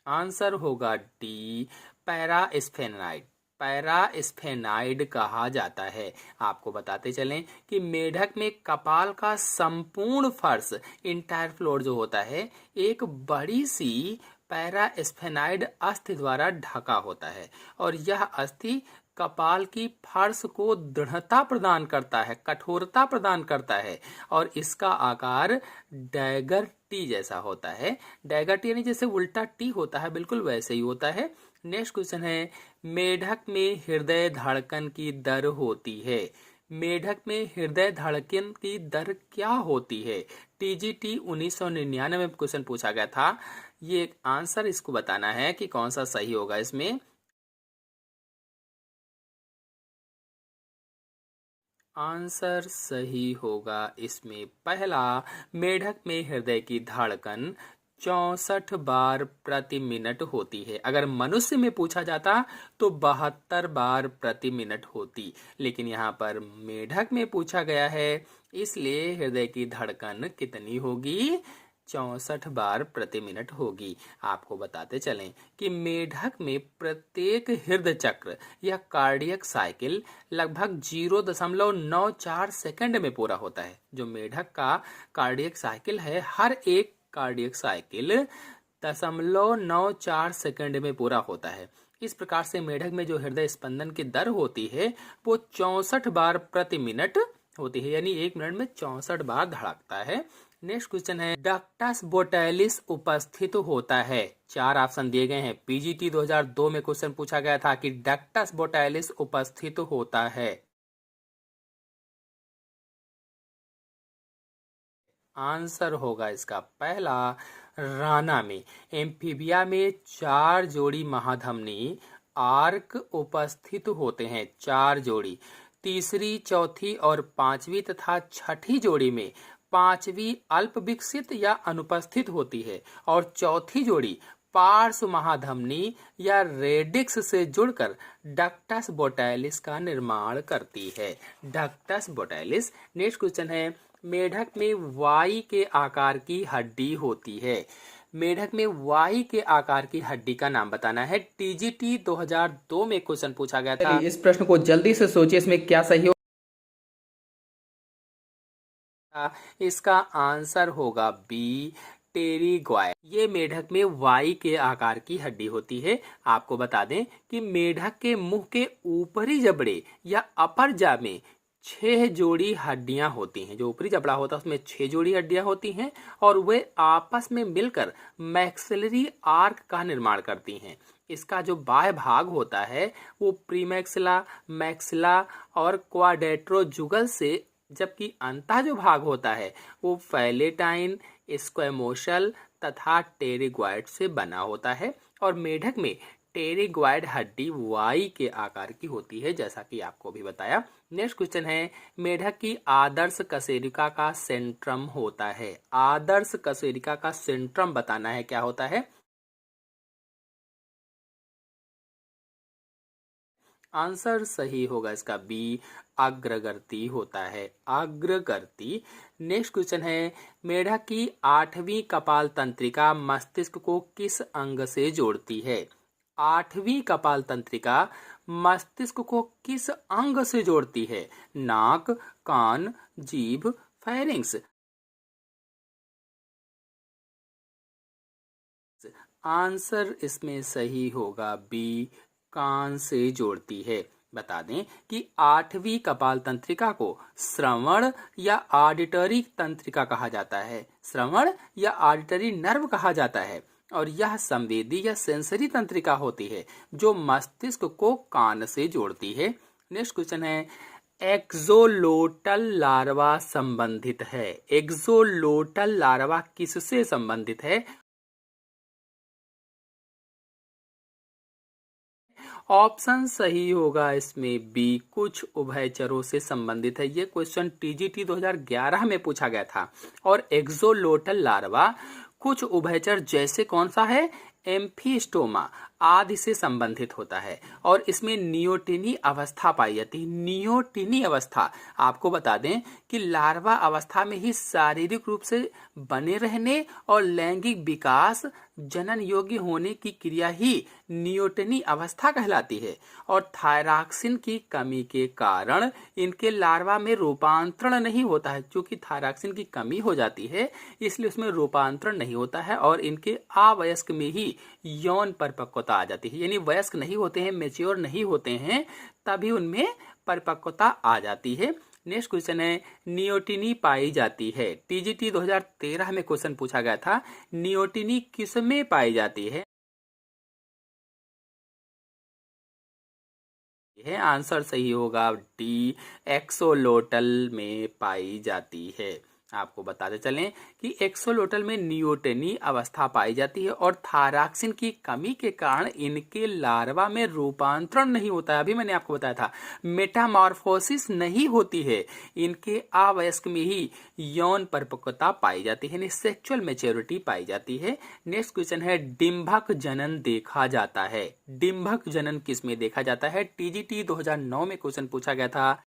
आंसर होगा डी, पैरास्फेनाइड। पैरास्फेनाइड कहा जाता है। आपको बताते चलें कि मेढक में कपाल का संपूर्ण फर्श, इंटायर फ्लोर जो होता है, एक बड़ी सी पैरास्फेनाइड अस्थि द्वारा ढका होता है और यह अस्थि कपाल की फर्श को दृढ़ता प्रदान करता है, कठोरता प्रदान करता है और इसका आकार डैगर टी जैसा होता है। डैगर टी यानी जैसे उल्टा टी होता है, बिल्कुल वैसे ही होता है। नेक्स्ट क्वेश्चन है, मेढक में हृदय धड़कन की दर होती है। मेढक में हृदय धड़कन की दर क्या होती है? टीजीटी 1999 में क्वेश्चन पूछा गया था। ये आंसर इसको बताना है कि कौन सा सही होगा। इसमें आंसर सही होगा इसमें पहला, मेढक में हृदय की धड़कन 64 बार प्रति मिनट होती है। अगर मनुष्य में पूछा जाता तो 72 बार प्रति मिनट होती, लेकिन यहाँ पर मेढक में पूछा गया है इसलिए हृदय की धड़कन कितनी होगी? 64 बार प्रति मिनट होगी। आपको बताते चलें कि मेढक में प्रत्येक हृदय चक्र या कार्डियक साइकिल लगभग 0.94 सेकंड में पूरा होता है। जो मेढक का कार्डियक साइकिल है, हर एक कार्डियक साइकिल 0.94 सेकंड में पूरा होता है। इस प्रकार से मेढक में जो हृदय स्पंदन की दर होती है वो 64 बार प्रति मिनट होती है, यानी 1 मिनट में 64 बार धड़कता है। नेक्स्ट क्वेश्चन है, डक्टस बोटैलिस उपस्थित होता है। 4 ऑप्शन दिए गए हैं। पीजीटी 2002 में क्वेश्चन पूछा गया था कि डक्टस बोटैलिस उपस्थित होता है। आंसर होगा इसका पहला, राना में। एम्फीबिया में 4 जोड़ी महाधमनी आर्क उपस्थित होते हैं, 4 जोड़ी। तीसरी, चौथी और 5वीं तथा 6ठी जोड़ी में 5वीं अल्प विकसित या अनुपस्थित होती है और चौथी जोड़ी पार्श्व महाधमनी या रेडिक्स से जुड़कर डक्टस बोटैलिस का निर्माण करती है। डक्टस बोटैलिस। नेक्स्ट क्वेश्चन है, मेढक में वाई के आकार की हड्डी होती है। मेढक में वाई के आकार की हड्डी का नाम बताना है। टीजीटी 2002 में क्वेश्चन पूछा गया था। इस प्रश्न को जल्दी से सोचिए इसमें क्या सही इसका आंसर होगा बी, टेरिग्वाइड। ये मेढक में वाई के आकार की हड्डी होती है। आपको बता दें कि मेढक के मुंह के ऊपरी जबड़े या अपर जा में 6 जोड़ी हड्डियां होती हैं। जो ऊपरी जबड़ा होता है उसमें 6 जोड़ी हड्डियां होती हैं और वे आपस में मिलकर मैक्सिलरी आर्क का निर्माण करती हैं। इसका जो बाह्य भाग होता है वो प्रीमैक्सिला, मैक्सिला और क्वाड्रेट्रोजुगल से, जबकि अंतः जो भाग होता है वो पैलेटाइन, स्क्वैमोशल तथा टेरिग्वाइड से बना होता है। और मेढक में टेरिग्वाइड हड्डी वाई के आकार की होती है, जैसा कि आपको भी बताया। नेक्स्ट क्वेश्चन है, मेढक की आदर्श कशेरुका का सेंट्रम होता है। आदर्श कशेरुका का सेंट्रम बताना है क्या होता है। आंसर सही होगा इसका बी, अग्रगर्ती होता है, अग्रगर्ती। नेक्स्ट क्वेश्चन है, मेढक की 8वीं कपाल तंत्रिका मस्तिष्क को किस अंग से जोड़ती है। 8वीं कपाल तंत्रिका मस्तिष्क को किस अंग से जोड़ती है। नाक, कान, जीभ, फेरिंक्स। आंसर इसमें सही होगा बी, कान से जोड़ती है। बता दें कि 8वीं कपाल तंत्रिका को श्रवण या ऑडिटरी तंत्रिका कहा जाता है। श्रवण या ऑडिटरी नर्व कहा जाता है और यह संवेदी या सेंसरी तंत्रिका होती है जो मस्तिष्क को कान से जोड़ती है। नेक्स्ट क्वेश्चन है, एक्सोलोटल लार्वा संबंधित है। एक्सोलोटल लार्वा किससे संबंधित है। ऑप्शन सही होगा इसमें बी, कुछ उभयचरों से संबंधित है। ये क्वेश्चन टीजीटी 2011 में पूछा गया था। और एक्सोलोटल लार्वा कुछ उभयचर जैसे कौन सा है, एम्फीस्टोमा आदि से संबंधित होता है और इसमें नियोटिनी अवस्था पाई जाती है। नियोटिनी अवस्था, आपको बता दें कि लार्वा अवस्था में ही शारीरिक रूप से बने रहने और लैंगिक विकास, जनन योग्य होने की क्रिया ही नियोटिनी अवस्था कहलाती है। और थायरॉक्सिन की कमी के कारण इनके लार्वा में रूपांतरण नहीं होता है। क्योंकि थायरॉक्सिन की कमी हो जाती है इसलिए उसमें रूपांतरण नहीं होता है और इनके अवयस्क में ही यौन परिपक्वता आ जाती है। यानी वयस्क नहीं होते हैं, मेच्योर नहीं होते हैं, तभी उनमें परिपक्वता आ जाती है। नेक्स्ट क्वेश्चन है, नियोटिनी पाई जाती है। टीजीटी 2013 में क्वेश्चन पूछा गया था, नियोटिनी किसमें पाई जाती है। आंसर सही होगा डी, एक्सोलोटल में पाई जाती है। आपको बताते चलें कि एक्सोलोटल में नियोटिनी अवस्था पाई जाती है और थायरॉक्सिन की कमी के कारण इनके लार्वा में रूपांतरण नहीं होता है। अभी मैंने आपको बताया था मेटामॉर्फोसिस नहीं होती है। इनके अवयस्क में ही यौन परिपक्वता पाई जाती है, यानी सेक्सुअल मैच्योरिटी पाई जाती है। नेक्स्ट क्वेश्चन है, डिंभक जनन देखा जाता है। डिंभक जनन किस में देखा जाता है। टीजीटी 2009 में क्वेश्चन पूछा गया था।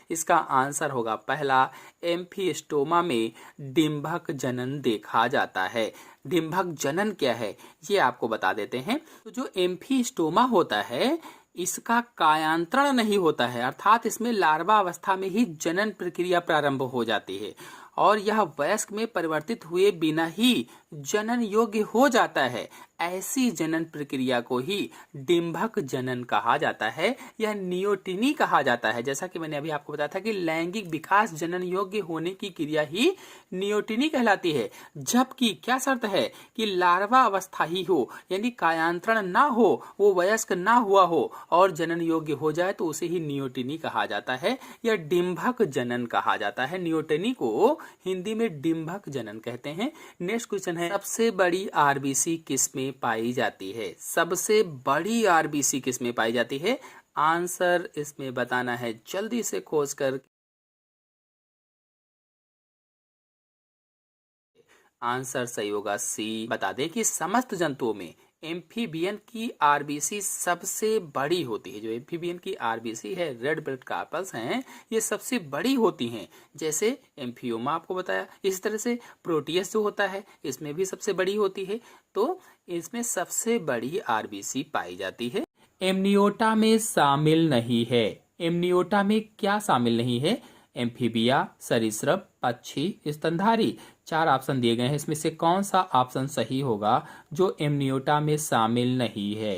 इसका आंसर होगा पहला, एम्फीस्टोमा में डिंभक जनन देखा जाता है। डिंभक जनन क्या है ये आपको बता देते हैं। तो जो एम्फीस्टोमा होता है इसका कायांतरण नहीं होता है, अर्थात इसमें लार्वा अवस्था में ही जनन प्रक्रिया प्रारंभ हो जाती है और यह वयस्क में परिवर्तित हुए बिना ही जनन योग्य हो जाता है। ऐसी जनन प्रक्रिया को ही डिंभक जनन कहा जाता है या नियोटिनी कहा जाता है। जैसा कि मैंने अभी आपको बताया था कि लैंगिक विकास जनन योग्य होने की क्रिया ही नियोटिनी कहलाती है। जबकि क्या शर्त है कि लार्वा अवस्था ही हो, यानी कायांतरण ना हो, वो वयस्क ना हुआ हो और जनन योग्य हो जाए तो उसे ही नियोटिनी कहा जाता है या डिंभक जनन कहा जाता है। नियोटिनी को हिंदी में डिंभक जनन कहते हैं। नेक्स्ट क्वेश्चन है, सबसे बड़ी आरबीसी किस में पाई जाती है। सबसे बड़ी आरबीसी किस में पाई जाती है। आंसर इसमें बताना है जल्दी से खोज कर। आंसर सही होगा सी। बता दें कि समस्त जंतुओं में एम्फीबियन की आरबीसी सबसे बड़ी होती है। जो एम्फीबियन की आरबीसी है, रेड ब्लड कार्पल्स हैं, ये सबसे बड़ी होती हैं। जैसे एम्फियोमा आपको बताया, इस तरह से प्रोटियस जो होता है इसमें भी सबसे बड़ी होती है। तो इसमें सबसे बड़ी आरबीसी पाई जाती है। एमनियोटा में शामिल नहीं है। एमनियोटा में क्या शामिल नहीं है? एम्फीबिया, सरीसृप, पक्षी, स्तनधारी। 4 ऑप्शन दिए गए हैं, इसमें से कौन सा ऑप्शन सही होगा जो एमनियोटा में शामिल नहीं है?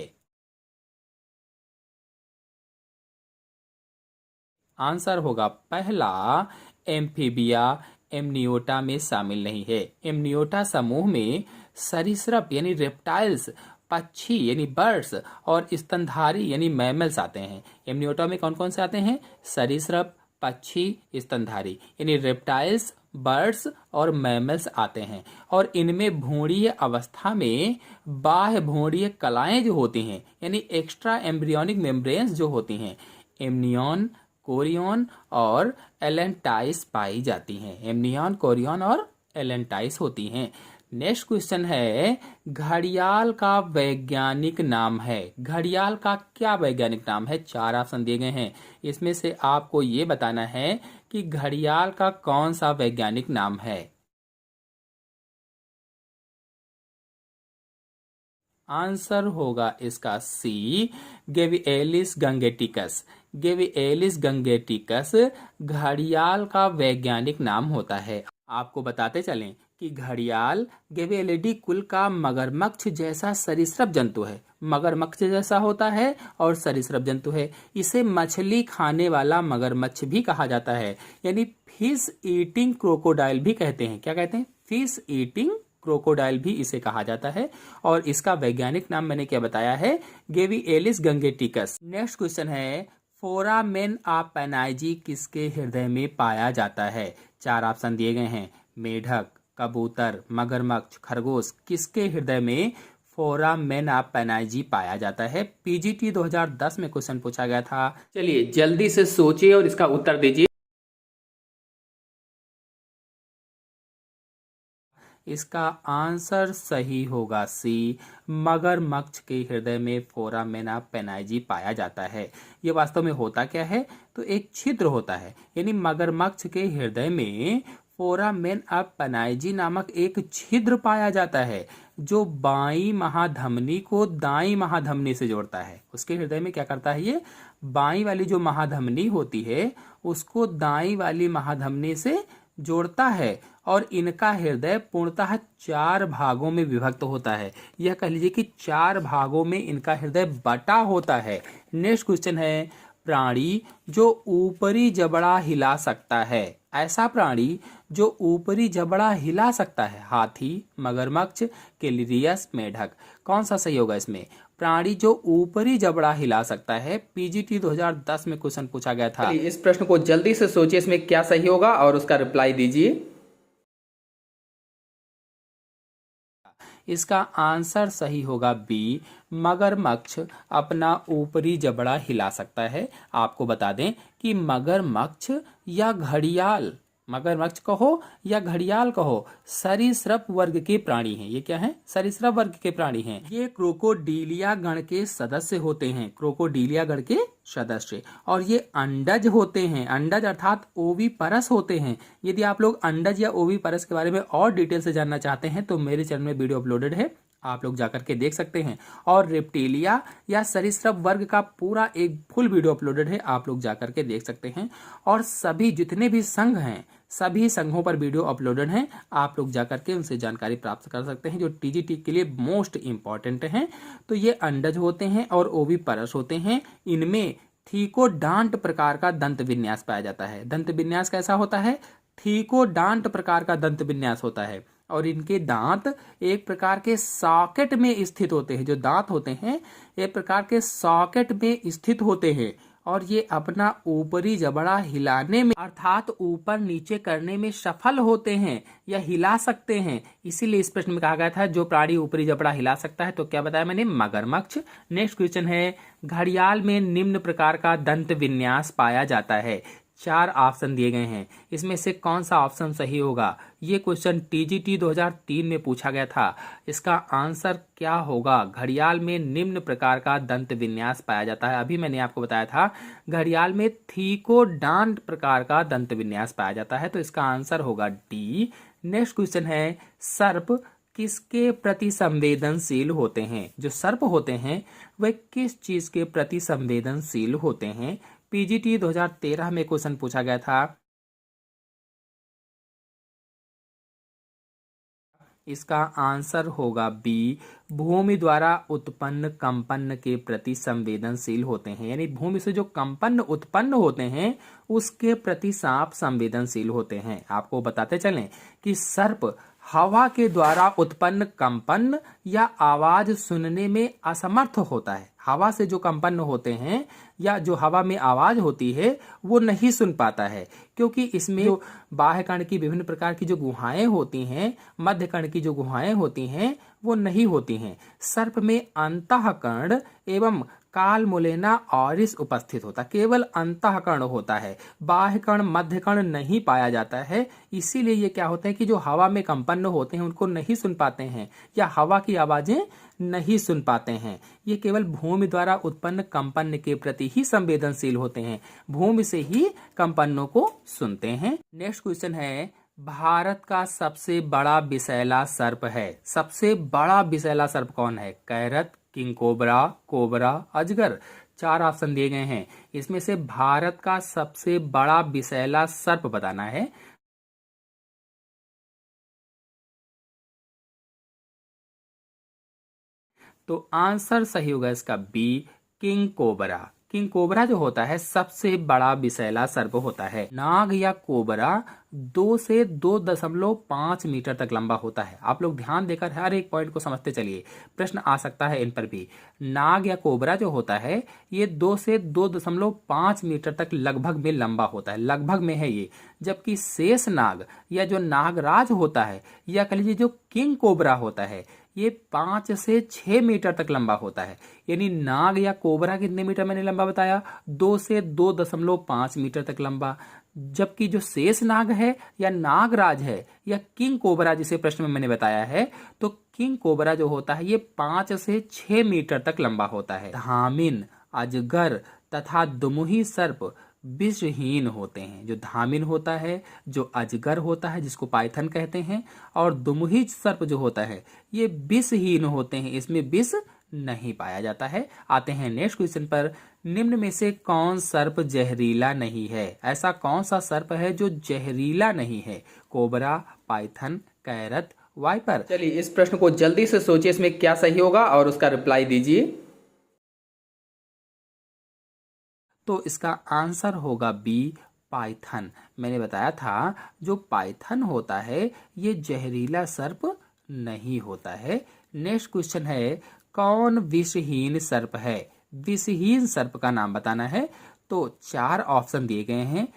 आंसर होगा पहला, एम्फीबिया एमनियोटा में शामिल नहीं है। एमनियोटा समूह में सरीसृप यानी रेप्टाइल्स, पक्षी यानी बर्ड्स और स्तनधारी यानी मैमल्स आते हैं। एमनियोटा में कौन कौन से आते हैं? सरीसृप, पक्षी, स्तनधारी यानी रेप्टाइल्स, बर्ड्स और मैमल्स आते हैं। और इनमें भ्रूणीय अवस्था में बाह्य भ्रूणीय कलाएं जो होती हैं यानी एक्स्ट्रा एम्ब्रियोनिक मेम्ब्रेन्स जो होती हैं, एमनियन, कोरियन और एलेंटाइस पाई जाती हैं। एमनियन, कोरियन और एलेंटाइस होती हैं। नेक्स्ट क्वेश्चन है, घड़ियाल का वैज्ञानिक नाम है। घड़ियाल का क्या वैज्ञानिक नाम है? 4 ऑप्शन दिए गए हैं, इसमें से आपको ये बताना है कि घड़ियाल का कौन सा वैज्ञानिक नाम है। आंसर होगा इसका सी, गेविएलिस गंगेटिकस। गेविएलिस गंगेटिकस घड़ियाल का वैज्ञानिक नाम होता है। आपको बताते चलें कि घड़ियाल गेविएलिडी कुल का मगरमच्छ जैसा सरीसृप जंतु है। मगरमच्छ जैसा होता है और सरीसृप जंतु है। इसे मछली खाने वाला मगरमच्छ भी कहा जाता है, यानी फिश ईटिंग क्रोकोडाइल भी कहते हैं। क्या कहते हैं? फिश ईटिंग क्रोकोडाइल भी इसे कहा जाता है। और इसका वैज्ञानिक नाम मैंने क्या बताया है? गेविएलिस गंगेटिकस। नेक्स्ट क्वेश्चन है, फोरामेन ऑफ पेनाइजी किसके हृदय में पाया जाता है? 4 ऑप्शन दिए गए हैं, मेढक, कबूतर, मगरमच्छ, खरगोश। किसके हृदय में फोरामेन ऑफ पेनाइजी पाया जाता है? पीजीटी 2010 में क्वेश्चन पूछा गया था। चलिए जल्दी से सोचिए और इसका उत्तर दीजिए। इसका आंसर सही होगा सी, मगरमच्छ के हृदय में फोरामेन ऑफ पेनाइजी पाया जाता है। ये वास्तव में होता क्या है? तो एक छिद्र होता है, यानी मगरमच्छ के हृदय में फोरामेन ऑफ पेनाइजी नामक एक छिद्र पाया जाता है जो बाईं महाधमनी को दाईं महाधमनी से जोड़ता है। उसके हृदय में क्या करता है? ये बाईं वाली जो महाधमनी होती है उसको दाईं वाली महाधमनी से जोड़ता है। और इनका हृदय पूर्णतः 4 भागों में विभक्त होता है। यह कह लीजिए कि 4 भागों में इनका हृदय बटा होता है। नेक्स्ट क्वेश्चन है, प्राणी जो ऊपरी जबड़ा हिला सकता है। ऐसा प्राणी जो ऊपरी जबड़ा हिला सकता है, हाथी, मगरमच्छ, कैलिरियस, मेढक। कौन सा सही होगा इसमें? प्राणी जो ऊपरी जबड़ा हिला सकता है। पीजीटी 2010 में क्वेश्चन पूछा गया था। इस प्रश्न को जल्दी से सोचिए, इसमें क्या सही होगा और उसका रिप्लाई दीजिए। इसका आंसर सही होगा बी, मगरमच्छ अपना ऊपरी जबड़ा हिला सकता है। आपको बता दें कि मगरमच्छ या घड़ियाल, मगरमच्छ कहो या घड़ियाल कहो, सरीसृप वर्ग के प्राणी हैं। ये क्या हैं? सरीसृप वर्ग के प्राणी हैं। ये क्रोकोडीलिया गण के सदस्य होते हैं। क्रोकोडीलिया गण के सदस्य। और ये अंडज होते हैं। अंडज अर्थात ओविपरस होते हैं। यदि आप लोग अंडज या ओविपरस के बारे में और डिटेल से जानना चाहते हैं तो मेरे चैनल में वीडियो अपलोडेड है, आप लोग जाकर के देख सकते हैं। और रेप्टिलिया या सरीसृप वर्ग का पूरा एक फुल वीडियो अपलोडेड है, आप लोग जाकर के देख सकते हैं। और सभी जितने भी संघ हैं, सभी संघों पर वीडियो अपलोडेड हैं, आप लोग जाकर के उनसे जानकारी प्राप्त कर सकते हैं जो टीजीटी के लिए मोस्ट इंपॉर्टेंट हैं। तो ये अंडज होते हैं और ओविपरस होते हैं। इनमें थीकोडांट प्रकार का दंत विन्यास पाया जाता है। दंत विन्यास कैसा होता है? थीकोडांट प्रकार का दंत विन्यास होता है। और इनके दांत एक प्रकार के सॉकेट में स्थित होते हैं। जो दांत होते हैं एक प्रकार के सॉकेट में स्थित होते हैं। और ये अपना ऊपरी जबड़ा हिलाने में अर्थात ऊपर नीचे करने में सफल होते हैं या हिला सकते हैं। इसीलिए इस प्रश्न में कहा गया था जो प्राणी ऊपरी जबड़ा हिला सकता है। तो क्या बताया मैंने? मगरमच्छ। नेक्स्ट क्वेश्चन है, घड़ियाल में निम्न प्रकार का दंत विन्यास पाया जाता है। 4 ऑप्शन दिए गए हैं, इसमें से कौन सा ऑप्शन सही होगा? ये क्वेश्चन टीजीटी 2003 में पूछा गया था। इसका आंसर क्या होगा? घड़ियाल में निम्न प्रकार का दंत विन्यास पाया जाता है। अभी मैंने आपको बताया था घड़ियाल में थीकोडांट प्रकार का दंत विन्यास पाया जाता है। तो इसका आंसर होगा डी। नेक्स्ट क्वेश्चन है, सर्प किसके प्रति संवेदनशील होते हैं? जो सर्प होते हैं वह किस चीज के प्रति संवेदनशील होते हैं? पीजीटी 2013 में क्वेश्चन पूछा गया था। इसका आंसर होगा बी, भूमि द्वारा उत्पन्न कंपन के प्रति संवेदनशील होते हैं। यानी भूमि से जो कंपन उत्पन्न होते हैं उसके प्रति सांप संवेदनशील होते हैं। आपको बताते चलें कि सर्प हवा के द्वारा उत्पन्न कंपन या आवाज सुनने में असमर्थ होता है। हवा से जो कंपन होते हैं या जो हवा में आवाज होती है वो नहीं सुन पाता है, क्योंकि इसमें जो बाह्य कर्ण की विभिन्न प्रकार की जो गुहाएं होती हैं, मध्य कर्ण की जो गुहाएं होती हैं वो नहीं होती हैं। सर्प में अंतःकर्ण एवं कालमुलेना ऑरिस उपस्थित होता, केवल अंतःकर्ण होता है, बाह्य कर्ण मध्य कर्ण नहीं पाया जाता है। इसीलिए ये क्या होता है कि जो हवा में कंपन होते हैं उनको नहीं सुन पाते हैं या हवा की आवाजें नहीं सुन पाते हैं। ये केवल भूमि द्वारा उत्पन्न कंपन के प्रति ही संवेदनशील होते हैं, भूमि से ही कंपनों को सुनते हैं। नेक्स्ट क्वेश्चन है, भारत का सबसे बड़ा विषैला सर्प है। सबसे बड़ा विषैला सर्प कौन है? कैरत, किंग कोबरा, कोबरा, अजगर। 4 ऑप्शन दिए गए हैं, इसमें से भारत का सबसे बड़ा विषैला सर्प बताना है। तो आंसर सही होगा इसका B, king cobra. King cobra जो होता है सबसे बड़ा विषैला सर्प होता है। नाग या कोबरा 2 से 2.5 मीटर तक लंबा होता है। आप लोग ध्यान देकर हर एक पॉइंट को समझते चलिए, प्रश्न आ सकता है इन पर भी। नाग या कोबरा जो होता है ये 2 से 2.5 मीटर तक लगभग में लंबा होता है, लगभग में है ये। जबकि शेष नाग या जो नागराज होता है या कह लीजिए जो किंग कोबरा होता है ये 5 से 6 मीटर तक लंबा होता है। यानी नाग या कोबरा कितने मीटर मैंने लंबा बताया? 2 से 2.5 मीटर तक लंबा। जबकि जो शेष नाग है या नागराज है या किंग कोबरा जिसे प्रश्न में मैंने बताया है, तो किंग कोबरा जो होता है ये 5 से 6 मीटर तक लंबा होता है। धामिन, अजगर तथा दुमुही सर्प विषहीन होते हैं। जो धामिन होता है, जो अजगर होता है जिसको पाइथन कहते हैं, और दुमुही सर्प जो होता है ये विषहीन होते हैं, इसमें विष नहीं पाया जाता है। आते हैं नेक्स्ट क्वेश्चन पर, निम्न में से कौन सर्प जहरीला नहीं है? ऐसा कौन सा सर्प है जो जहरीला नहीं है? Cobra, python, krait, viper. चलिए इस प्रश्न को जल्दी से सोचिए, इसमें क्या सही होगा और उसका रिप्लाई दीजिए। तो इसका आंसर होगा बी, पाइथन। मैंने बताया था जो पाइथन होता है ये जहरीला सर्प नहीं होता है। नेक्स्ट क्वेश्चन है, कौन विषहीन सर्प है? विषहीन सर्प का नाम बताना है। तो 4 ऑप्शन दिए गए हैं,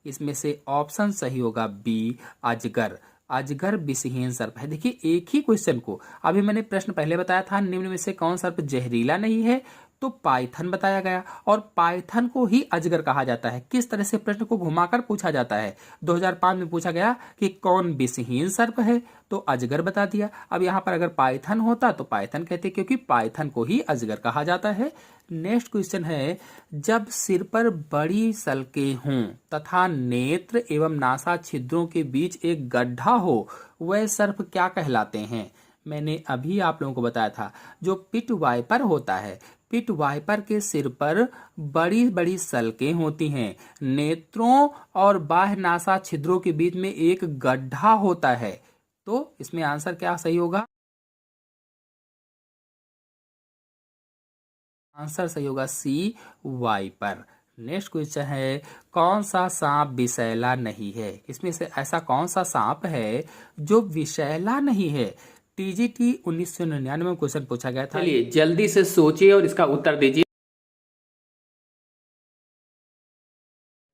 इसमें से ऑप्शन सही होगा बी, अजगर। अजगर विषहीन सर्प है। देखिए एक ही क्वेश्चन को अभी मैंने प्रश्न पहले बताया था, निम्न में से कौन सर्प जहरीला नहीं है, तो पाइथन बताया गया, और पाइथन को ही अजगर कहा जाता है। किस तरह से प्रश्न को घुमाकर पूछा जाता है। 2005 में पूछा गया कि कौन विषहीन सर्प है, तो अजगर बता दिया। अब यहाँ पर अगर पाइथन होता तो पाइथन कहते, क्योंकि पाइथन को ही अजगर कहा जाता है। नेक्स्ट क्वेश्चन है, जब सिर पर बड़ी सल्कें हों तथा नेत्र एवं नासा छिद्रों के बीच एक गड्ढा हो, वह सर्प क्या कहलाते हैं? मैंने अभी आप लोगों को बताया था, जो पिट वाइपर होता है, पिट वाइपर के सिर पर बड़ी बड़ी सल्कें होती हैं, नेत्रों और बाह्य नासा छिद्रों के बीच में एक गड्ढा होता है। तो इसमें आंसर क्या सही होगा? आंसर सही होगा सी, वाइपर। नेक्स्ट क्वेश्चन है, कौन सा सांप विषैला नहीं है? इसमें से ऐसा कौन सा सांप है जो विषैला नहीं है? टीजीटी 1999 में क्वेश्चन पूछा गया था। चलिए जल्दी से सोचिए और इसका उत्तर दीजिए।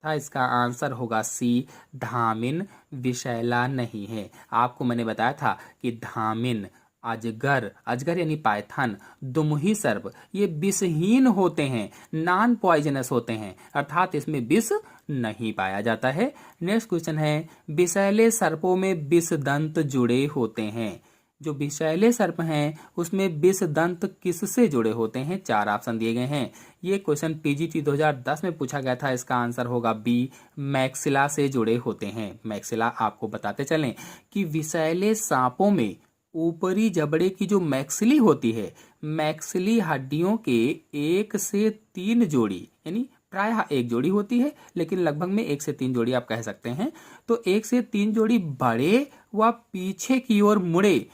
इसका आंसर होगा सी, धामिन विषैला नहीं है। आपको मैंने बताया था कि धामिन, अजगर, अजगर यानी पाइथन, दुमुही सर्प ये विषहीन होते हैं, नॉन पॉइजनस होते हैं, अर्थात इसमें विष नहीं पाया जाता है। नेक्स्ट क्वेश्चन है, विषैले सर्पों में विष दंत जुड़े होते हैं। जो विषैले सर्प हैं उसमें विष दंत किससे जुड़े होते हैं? 4 ऑप्शन दिए गए हैं। ये क्वेश्चन पीजीटी 2010 में पूछा गया था। इसका आंसर होगा बी, मैक्सिला से जुड़े होते हैं। मैक्सिला आपको बताते चलें कि विषैले सांपों में ऊपरी जबड़े की जो मैक्सिली होती है, मैक्सिली हड्डियों के 1 से 3 जोड़ी, यानी प्रायः 1 जोड़ी होती है, लेकिन लगभग में 1 से 3 जोड़ी आप कह सकते हैं। तो 1 से 3 जोड़ी बड़े व पीछे की ओर मुड़े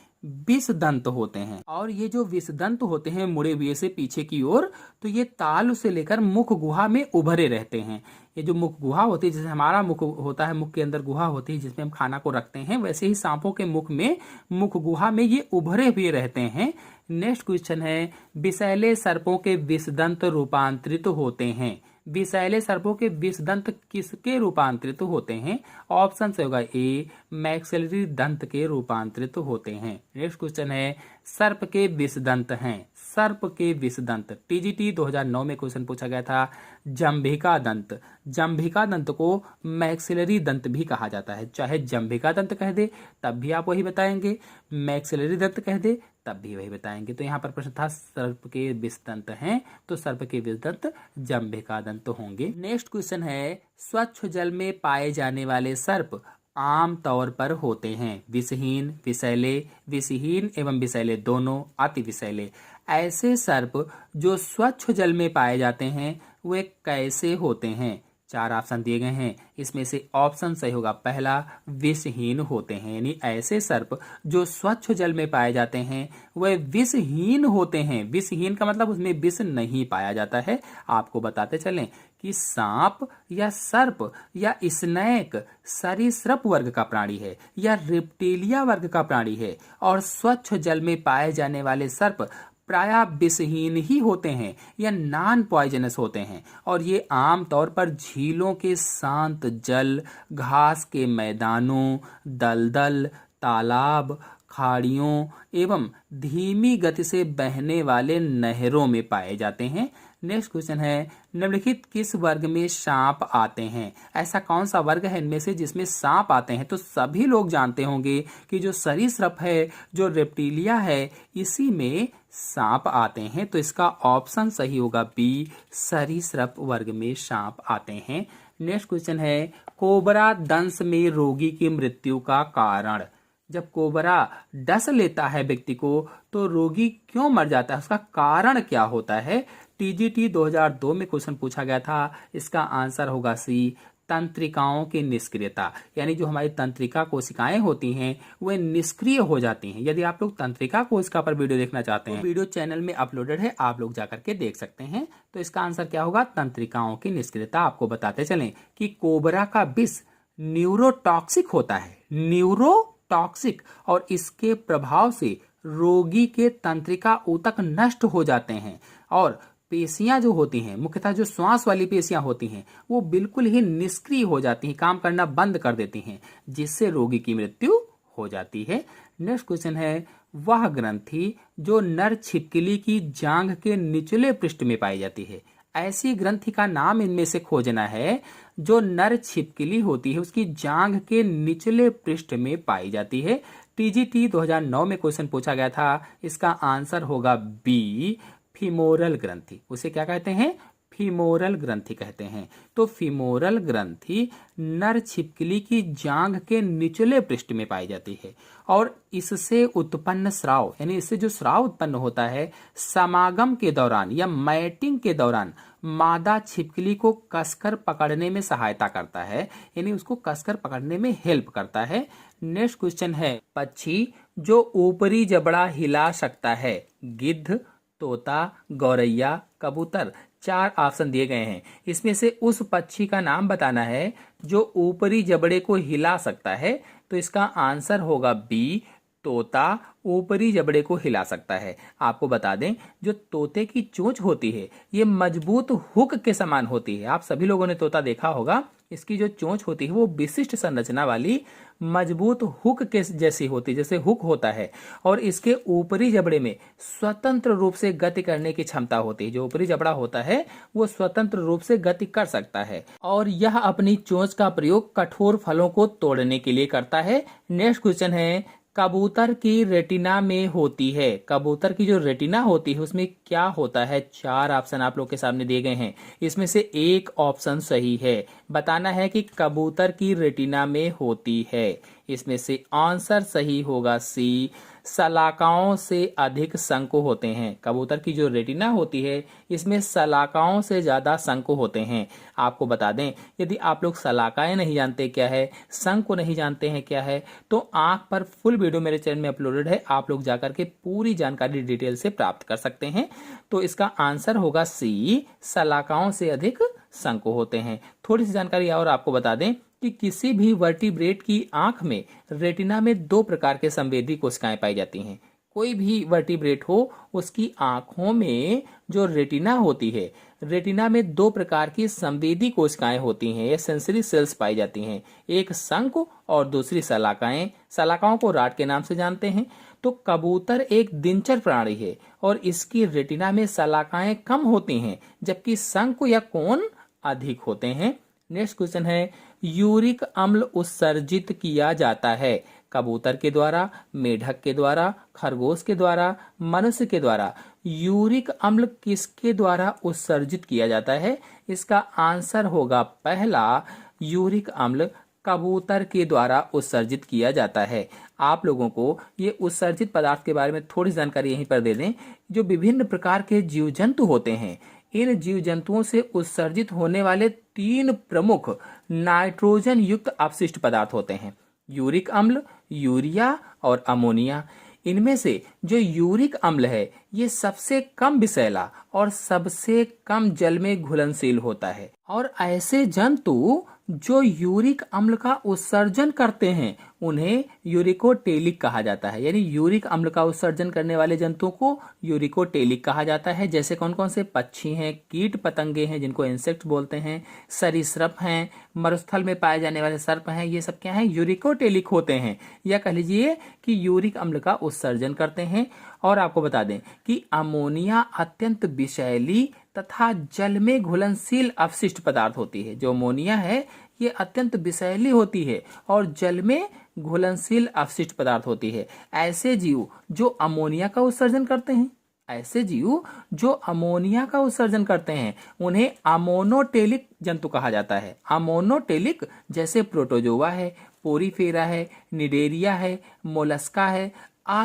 विषदंत होते हैं। और ये जो विषदंत होते हैं मुड़े हुए से पीछे की ओर, तो ये तालु से लेकर मुख गुहा में उभरे रहते हैं। ये जो मुख गुहा होती है, जैसे हमारा मुख होता है, मुख के अंदर गुहा होती है जिसमें हम खाना को रखते हैं, वैसे ही सांपों के मुख में, मुख गुहा में ये उभरे हुए रहते हैं। नेक्स्ट क्वेश्चन है, विषैले सर्पों के विषदंत रूपांतरित होते हैं। विषैले सर्पों के विषदंत किसके रूपांतरित होते हैं? ऑप्शन से होगा ए, मैक्सिलरी दंत के रूपांतरित होते हैं। नेक्स्ट क्वेश्चन है, सर्प के विषदंत हैं। सर्प के विषदंत, टीजीटी 2009 में क्वेश्चन पूछा गया था। जंभिका दंत, जंभिका दंत को मैक्सिलरी दंत भी कहा जाता है। चाहे जंभिका दंत कह दे तब भी आप वही बताएंगे, मैक्सिलरी दंत कह दे तब भी वही बताएंगे। तो यहाँ पर प्रश्न था सर्प के विषदंत हैं, तो सर्प के विषदंत जंभिका दंत होंगे। नेक्स्ट क्वेश्चन है, स्वच्छ जल में पाए जाने वाले सर्प आम तौर पर होते हैं विषहीन, विषैले, विषहीन एवं विषैले दोनों, अति विषैले। ऐसे सर्प जो स्वच्छ जल में पाए जाते हैं वे कैसे होते हैं? 4 ऑप्शन दिए गए हैं, इसमें से ऑप्शन सही होगा पहला, विषहीन होते हैं। यानी ऐसे सर्प जो स्वच्छ जल में पाए जाते हैं वह विषहीन होते हैं। विषहीन का मतलब उसमें विष नहीं पाया जाता है। आपको बताते चलें कि सांप या सर्प या स्नेक सरीसृप वर्ग का प्राणी है या रिप्टिलिया वर्ग का प्राणी है, और स्वच्छ जल में पाए जाने वाले सर्प प्रायः विषहीन ही होते हैं या नॉन पॉइजनस होते हैं, और ये आमतौर पर झीलों के शांत जल, घास के मैदानों, दलदल, तालाब, खाड़ियों एवं धीमी गति से बहने वाले नहरों में पाए जाते हैं। नेक्स्ट क्वेश्चन है, निम्नलिखित किस वर्ग में सांप आते हैं? ऐसा कौन सा वर्ग है इनमें से जिसमें सांप आते हैं? तो सभी लोग जानते होंगे कि जो सरीसृप है, जो रेप्टिलिया है, इसी में सांप आते हैं। तो इसका ऑप्शन सही होगा बी, सरीसृप वर्ग में सांप आते हैं। नेक्स्ट क्वेश्चन है, कोबरा दंश में रोगी की मृत्यु का कारण। जब कोबरा डस लेता है व्यक्ति को तो रोगी क्यों मर जाता है, उसका कारण क्या होता है? टीजीटी 2002 में क्वेश्चन पूछा गया था। इसका आंसर होगा सी, तंत्रिकाओं की निष्क्रियता। यानी जो हमारी तंत्रिका कोशिकाएं होती हैं वे निष्क्रिय हो जाती हैं। यदि आप लोग तंत्रिका कोशिका पर वीडियो देखना चाहते हैं, तो वीडियो चैनल में अपलोडेड है, आप लोग जाकर के देख सकते हैं। तो इसका आंसर क्या होगा? तंत्रिकाओं की निष्क्रियता। आपको बताते चलें कि कोबरा का विष न्यूरोटॉक्सिक होता है, न्यूरोटॉक्सिक, और इसके प्रभाव से रोगी के तंत्रिका ऊतक नष्ट हो जाते हैं, और पेशियां जो होती हैं, मुख्यतः जो श्वास वाली पेशियां होती हैं, वो बिल्कुल ही निष्क्रिय हो जाती हैं, काम करना बंद कर देती हैं, जिससे रोगी की मृत्यु हो जाती है। नेक्स्ट क्वेश्चन है, वह ग्रंथि जो नर छिपकली की जांघ के निचले पृष्ठ में पाई जाती है। ऐसी ग्रंथि का नाम इनमें से खोजना है जो नर छिपकली होती है उसकी जांघ के निचले पृष्ठ में पाई जाती है। टीजीटी 2009 में क्वेश्चन पूछा गया था। इसका आंसर होगा बी, फीमोरल ग्रंथि। उसे क्या कहते हैं? फीमोरल ग्रंथि कहते हैं। तो फीमोरल ग्रंथि नर छिपकली की जांघ के निचले पृष्ठ में पाई जाती है, और इससे उत्पन्न स्राव, यानी इससे जो स्राव उत्पन्न होता है, समागम के दौरान या मैटिंग के दौरान मादा छिपकली को कसकर पकड़ने में सहायता करता है, यानी उसको कसकर पकड़ने में हेल्प करता है। नेक्स्ट क्वेश्चन है, पक्षी जो ऊपरी जबड़ा हिला सकता है। गिद्ध, तोता, गौरैया, कबूतर। 4 ऑप्शन दिए गए हैं, इसमें से उस पक्षी का नाम बताना है जो ऊपरी जबड़े को हिला सकता है। तो इसका आंसर होगा बी, तोता ऊपरी जबड़े को हिला सकता है। आपको बता दें, जो तोते की चोंच होती है ये मजबूत हुक के समान होती है। आप सभी लोगों ने तोता देखा होगा, इसकी जो चोंच होती है वो विशिष्ट संरचना वाली मजबूत हुक के जैसी होती है, जैसे हुक होता है, और इसके ऊपरी जबड़े में स्वतंत्र रूप से गति करने की क्षमता होती है। जो ऊपरी जबड़ा होता है वो स्वतंत्र रूप से गति कर सकता है, और यह अपनी चोंच का प्रयोग कठोर फलों को तोड़ने के लिए करता है। नेक्स्ट क्वेश्चन है, कबूतर की रेटिना में होती है। कबूतर की जो रेटिना होती है उसमें क्या होता है? 4 ऑप्शन आप लोग के सामने दिए गए हैं, इसमें से एक ऑप्शन सही है। बताना है कि कबूतर की रेटिना में होती है। इसमें से आंसर सही होगा सी, सलाकाओं से अधिक शंकु होते हैं। कबूतर की जो रेटिना होती है इसमें सलाकाओं से ज़्यादा शंकु होते हैं। आपको बता दें, यदि आप लोग सलाकाएं नहीं जानते क्या है, शंकु नहीं जानते हैं क्या है, तो आंख पर फुल वीडियो मेरे चैनल में अपलोडेड है, आप लोग जाकर के पूरी जानकारी डिटेल से प्राप्त कर सकते हैं। तो इसका आंसर होगा सी, सलाकाओं से अधिक शंकु होते हैं। थोड़ी सी जानकारी और आपको बता दें कि किसी भी वर्टिब्रेट की आंख में रेटिना में दो प्रकार के संवेदी कोशिकाएं पाई जाती हैं। कोई भी वर्टिब्रेट हो उसकी आंखों में जो रेटिना होती है, रेटिना में दो प्रकार की संवेदी कोशिकाएं होती हैं, ये सेंसरी सेल्स पाई जाती हैं। एक शंकु और दूसरी सलाकाएं। सलाकाओं को राट के नाम से जानते हैं। तो कबूतर एक दिनचर प्राणी है और इसकी रेटिना में सलाकाएं कम होती हैं जबकि शंकु या कोन अधिक होते हैं। नेक्स्ट क्वेश्चन है, यूरिक अम्ल उत्सर्जित किया जाता है कबूतर के द्वारा, मेढक के द्वारा, खरगोश के द्वारा, मनुष्य के द्वारा। यूरिक अम्ल किसके द्वारा उत्सर्जित किया जाता है? इसका आंसर होगा पहला, यूरिक अम्ल कबूतर के द्वारा उत्सर्जित किया जाता है। आप लोगों को ये उत्सर्जित पदार्थ के बारे में थोड़ी जानकारी यहीं पर दे दें। जो विभिन्न प्रकार के जीव जंतु होते हैं, इन जीव जंतुओं से उत्सर्जित होने वाले 3 प्रमुख नाइट्रोजन युक्त अपशिष्ट पदार्थ होते हैं, यूरिक अम्ल, यूरिया और अमोनिया। इनमें से जो यूरिक अम्ल है ये सबसे कम विषैला और सबसे कम जल में घुलनशील होता है। और ऐसे जंतु जो यूरिक अम्ल का उत्सर्जन करते हैं उन्हें यूरिकोटेलिक कहा जाता है। यानी यूरिक अम्ल का उत्सर्जन करने वाले जंतुओं को यूरिकोटेलिक कहा जाता है। जैसे कौन कौन से पक्षी हैं, कीट पतंगे हैं जिनको इंसेक्ट बोलते हैं, सरीसृप हैं, मरुस्थल में पाए जाने वाले सर्प हैं, ये सब क्या हैं? यूरिकोटेलिक होते हैं, या कह लीजिए कि यूरिक अम्ल का उत्सर्जन करते हैं। और आपको बता दें कि अमोनिया अत्यंत विषैली तथा जल में घुलनशील अपशिष्ट पदार्थ होती है। जो अमोनिया है ये अत्यंत विषैली होती है और जल में घुलनशील अपशिष्ट पदार्थ होती है। ऐसे जीव जो अमोनिया का उत्सर्जन करते हैं, ऐसे जीव जो अमोनिया का उत्सर्जन करते हैं उन्हें अमोनोटेलिक जंतु कहा जाता है। अमोनोटेलिक जैसे प्रोटोजोआ है, पोरीफेरा है, निडेरिया है, मोलस्का है,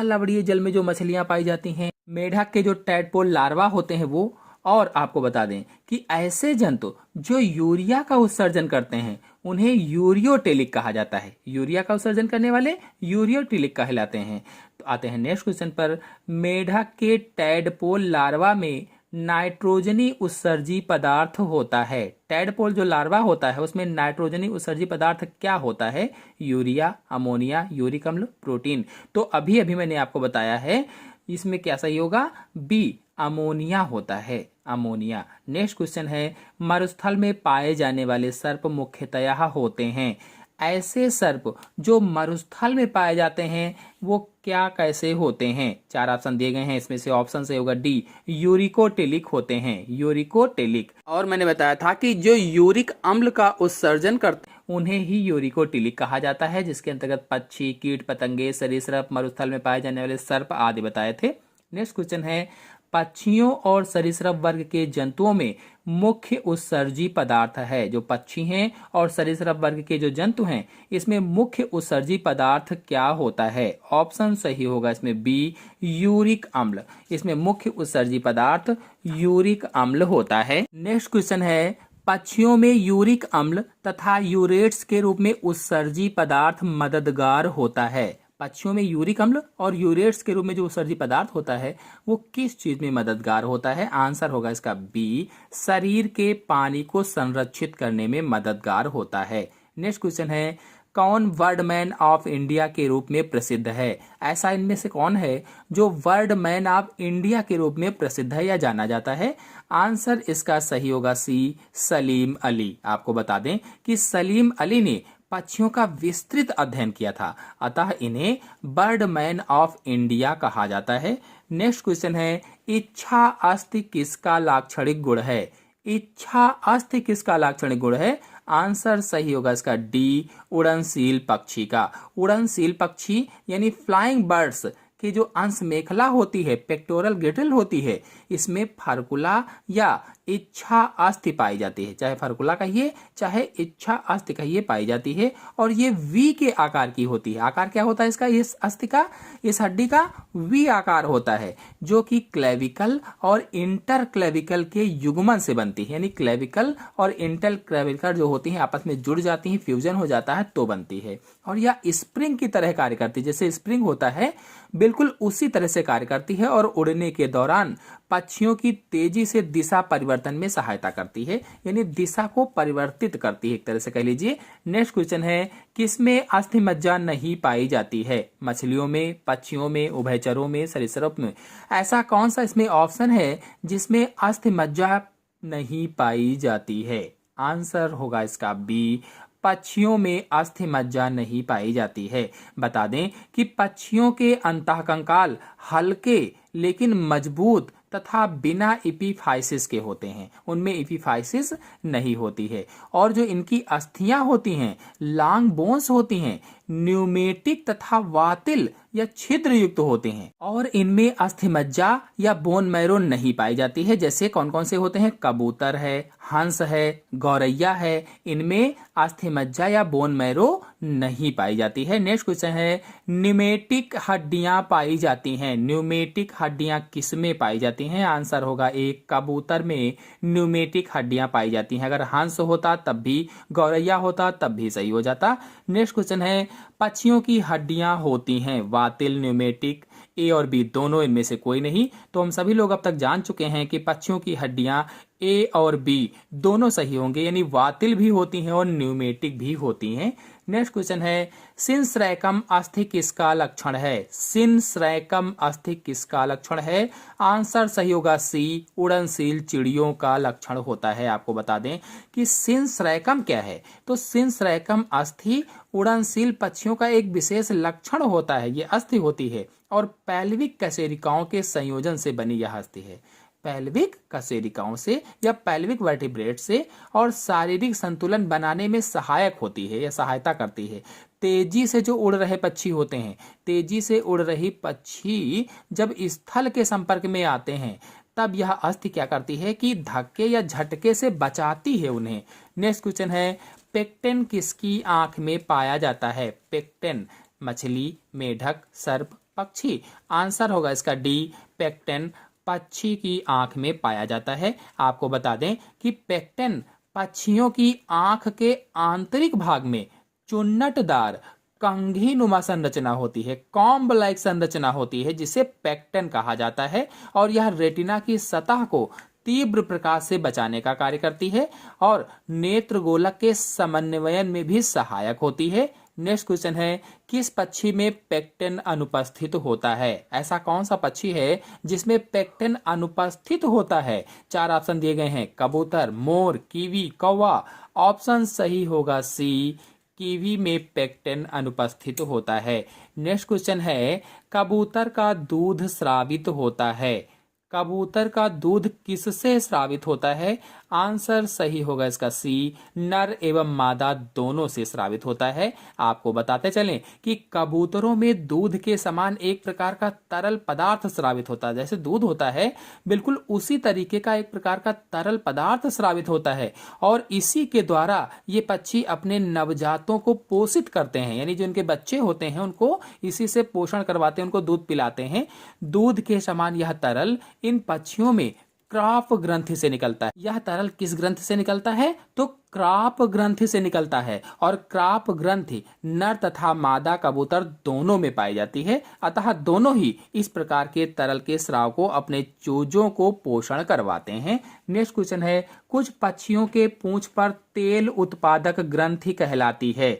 लवणीय जल में जो मछलियां पाई जाती हैं, मेढक के जो टैडपोल लार्वा होते हैं वो। और आपको बता दें कि ऐसे जंतु जो यूरिया का उत्सर्जन करते हैं उन्हें यूरियोटेलिक कहा जाता है। यूरिया का उत्सर्जन करने वाले यूरियोटेलिक कहलाते हैं। तो आते हैं नेक्स्ट क्वेश्चन पर, मेढक के टैडपोल लार्वा में नाइट्रोजनी उत्सर्जी पदार्थ होता है। टैडपोल जो लार्वा होता है उसमें नाइट्रोजनी उत्सर्जी पदार्थ क्या होता है? यूरिया, अमोनिया, यूरिक अम्ल, प्रोटीन। तो अभी अभी मैंने आपको बताया है, इसमें क्या सही होगा? बी, अमोनिया होता है, अमोनिया। नेक्स्ट क्वेश्चन है, मरुस्थल में पाए जाने वाले सर्प मुख्यतया होते हैं। ऐसे सर्प जो मरुस्थल में पाए जाते हैं वो क्या कैसे होते हैं? 4 ऑप्शन दिए गए हैं, इसमें से ऑप्शन सही होगा डी, यूरिकोटेलिक होते हैं, यूरिकोटेलिक। और मैंने बताया था कि जो यूरिक अम्ल का उत्सर्जन करते हैं उन्हें ही यूरिकोटेलिक कहा जाता है, जिसके अंतर्गत पक्षी, कीट पतंगे, सरीसृप, मरुस्थल में पाए जाने वाले सर्प आदि बताए थे। नेक्स्ट क्वेश्चन है, पक्षियों और सरीसृप वर्ग के जंतुओं में मुख्य उत्सर्जी पदार्थ है। जो पक्षी हैं और सरीसृप वर्ग के जो जंतु हैं इसमें मुख्य उत्सर्जी पदार्थ क्या होता है? ऑप्शन सही होगा इसमें बी, यूरिक अम्ल। इसमें मुख्य उत्सर्जी पदार्थ यूरिक अम्ल होता है। नेक्स्ट क्वेश्चन है, पक्षियों में यूरिक अम्ल तथा यूरेट्स के रूप में उत्सर्जी पदार्थ मददगार होता है। पक्षियों में यूरिक अम्ल और यूरेट्स के रूप में जो उत्सर्जी पदार्थ होता है वो किस चीज में मददगार होता है? आंसर होगा इसका बी, शरीर के पानी को संरक्षित करने में मददगार होता है। नेक्स्ट क्वेश्चन है, कौन वर्डमैन ऑफ इंडिया के रूप में प्रसिद्ध है? ऐसा इनमें से कौन है जो वर्डमैन ऑफ इंडिया के रूप में प्रसिद्ध है या जाना जाता है? आंसर इसका सही होगा सी, सलीम अली। आपको बता दें कि सलीम अली ने पक्षियों का विस्तृत अध्ययन किया था, अतः इन्हें बर्डमैन ऑफ इंडिया कहा जाता है। नेक्स्ट क्वेश्चन है, इच्छा अस्थि किसका लाक्षणिक गुण है? इच्छा अस्थि किसका लाक्षणिक गुण है? आंसर सही होगा इसका डी, उड़नशील पक्षी का। उड़नशील पक्षी यानी फ्लाइंग बर्ड्स की जो अंश मेखला होती है, पेक्टोरल गिटिल होती है, इसमें फर्कुला या इच्छा अस्थि पाई जाती है, चाहे फर्कुला कहिए चाहे इच्छा अस्थि कहिए, पाई जाती है। और ये वी के आकार की होती है। आकार क्या होता है इसका, इस अस्थि का, इस हड्डी का वी आकार होता है, जो कि क्लेविकल और इंटर क्लेविकल के युग्मन से बनती है। यानी क्लेविकल और इंटर क्लेविकल जो होती हैं आपस में जुड़ जाती हैं, फ्यूजन हो जाता है तो बनती है। और यह स्प्रिंग की तरह कार्य करती है, जैसे स्प्रिंग होता है बिल्कुल उसी तरह से कार्य करती है। और उड़ने के दौरान पक्षियों की तेजी से दिशा परिवर्तन में सहायता करती है, यानी दिशा को परिवर्तित करती है एक तरह से कह लीजिए। नेक्स्ट क्वेश्चन है, किसमें अस्थि मज्जा नहीं पाई जाती है? मछलियों में, पक्षियों में, उभयचरों में, सरीसृप में। ऐसा कौन सा इसमें ऑप्शन है जिसमें अस्थि मज्जा नहीं पाई जाती है? आंसर होगा इसका बी, पक्षियों में अस्थि मज्जा नहीं पाई जाती है। बता दें कि पक्षियों के अंतःकंकाल हल्के लेकिन मजबूत तथा बिना इपीफाइसिस के होते हैं, उनमें इपीफाइसिस नहीं होती है। और जो इनकी अस्थियां होती हैं, लॉन्ग बोन्स होती हैं, न्यूमेटिक तथा वातिल या छिद्र युक्त होते हैं। और इनमें अस्थि मज्जा या बोन मैरो नहीं पाई जाती है। जैसे कौन कौन से होते हैं? कबूतर है, हंस है, गौरैया है, इनमें अस्थि मज्जा या बोन मैरो नहीं पाई जाती है। नेक्स्ट क्वेश्चन है, न्यूमेटिक हड्डियां पाई जाती हैं। न्यूमेटिक हड्डियां किसमें पाई जाती हैं? आंसर होगा एक, कबूतर में न्यूमेटिक हड्डियां पाई जाती हैं। अगर हंस होता तब भी, गौरैया होता तब भी सही हो जाता। नेक्स्ट क्वेश्चन है, पक्षियों की हड्डियां होती हैं वातिल, न्यूमेटिक, ए और बी दोनों, इनमें से कोई नहीं। तो हम सभी लोग अब तक जान चुके हैं कि पक्षियों की हड्डियां ए और बी दोनों सही होंगे, यानी वातिल भी होती हैं और न्यूमेटिक भी होती हैं। नेक्स्ट क्वेश्चन है, सिंसरैकम अस्थि किसका लक्षण है? सिंसरैकम अस्थि किसका लक्षण है? आंसर सही होगा सी, उड़नशील चिड़ियों का लक्षण होता है। आपको बता दें कि सिंसरैकम क्या है, तो सिंसरैकम अस्थि उड़नशील पक्षियों का एक विशेष लक्षण होता है। ये अस्थि होती है और पैल्विक कशेरुकाओं के संयोजन से बनी यह अस्थि है। पैल्विक कशेरुकाओं से या पैल्विक वर्टिब्रेट से, और शारीरिक संतुलन बनाने में सहायक होती है या सहायता करती है। तेजी से जो उड़ रहे पक्षी होते हैं, तेजी से उड़ रही पक्षी जब स्थल के संपर्क में आते हैं तब यह अस्थि क्या करती है कि धक्के या झटके से बचाती है उन्हें। नेक्स्ट क्वेश्चन है, पेक्टेन किसकी आंख में पाया जाता है? पेक्टेन मछली, मेढक, सर्प, पक्षी। आंसर होगा इसका डी, पेक्टेन पक्षी की आंख में पाया जाता है। आपको बता दें कि पेक्टेन पक्षियों की आंख के आंतरिक भाग में चुन्नटदार कंघी नुमा संरचना होती है, कॉम्ब लाइक संरचना होती है, जिसे पेक्टेन कहा जाता है। और यह रेटिना की सतह को तीव्र प्रकाश से बचाने का कार्य करती है और नेत्र गोलक के समन्वयन में भी सहायक होती है। नेक्स्ट क्वेश्चन है, किस पक्षी में पेक्टेन अनुपस्थित होता है? ऐसा कौन सा पक्षी है जिसमें पेक्टेन अनुपस्थित होता है? चार ऑप्शन दिए गए हैं, कबूतर, मोर, कीवी, कौवा। ऑप्शन सही होगा सी, कीवी में पेक्टेन अनुपस्थित होता है। नेक्स्ट क्वेश्चन है, कबूतर का दूध स्रावित होता है। कबूतर का दूध किससे स्रावित होता है? आंसर सही होगा इसका सी, नर एवं मादा दोनों से स्रावित होता है। आपको बताते चलें कि कबूतरों में दूध के समान एक प्रकार का तरल पदार्थ स्रावित होता है। जैसे दूध होता है बिल्कुल उसी तरीके का एक प्रकार का तरल पदार्थ स्रावित होता है, और इसी के द्वारा ये पक्षी अपने नवजातों को पोषित करते हैं। यानी जो उनके बच्चे होते हैं उनको इसी से पोषण करवाते हैं, उनको दूध पिलाते हैं। दूध के समान यह तरल इन पक्षियों में क्राप ग्रंथि से निकलता है। यह तरल किस ग्रंथि से निकलता है? तो क्राप ग्रंथि से निकलता है। और क्राप ग्रंथि नर तथा मादा कबूतर दोनों में पाई जाती है, अतः दोनों ही इस प्रकार के तरल के स्राव को अपने चूजों को पोषण करवाते हैं। नेक्स्ट क्वेश्चन है, कुछ पक्षियों के पूंछ पर तेल उत्पादक ग्रंथि कहलाती है।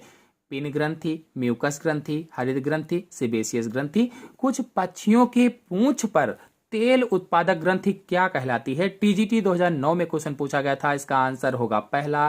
पिन ग्रंथि, म्यूकस ग्रंथि, हरित ग्रंथि, सेबेसियस ग्रंथि। कुछ पक्षियों के पूंछ पर तेल उत्पादक ग्रंथि क्या कहलाती है? टीजीटी 2009 में क्वेश्चन पूछा गया था। इसका आंसर होगा पहला,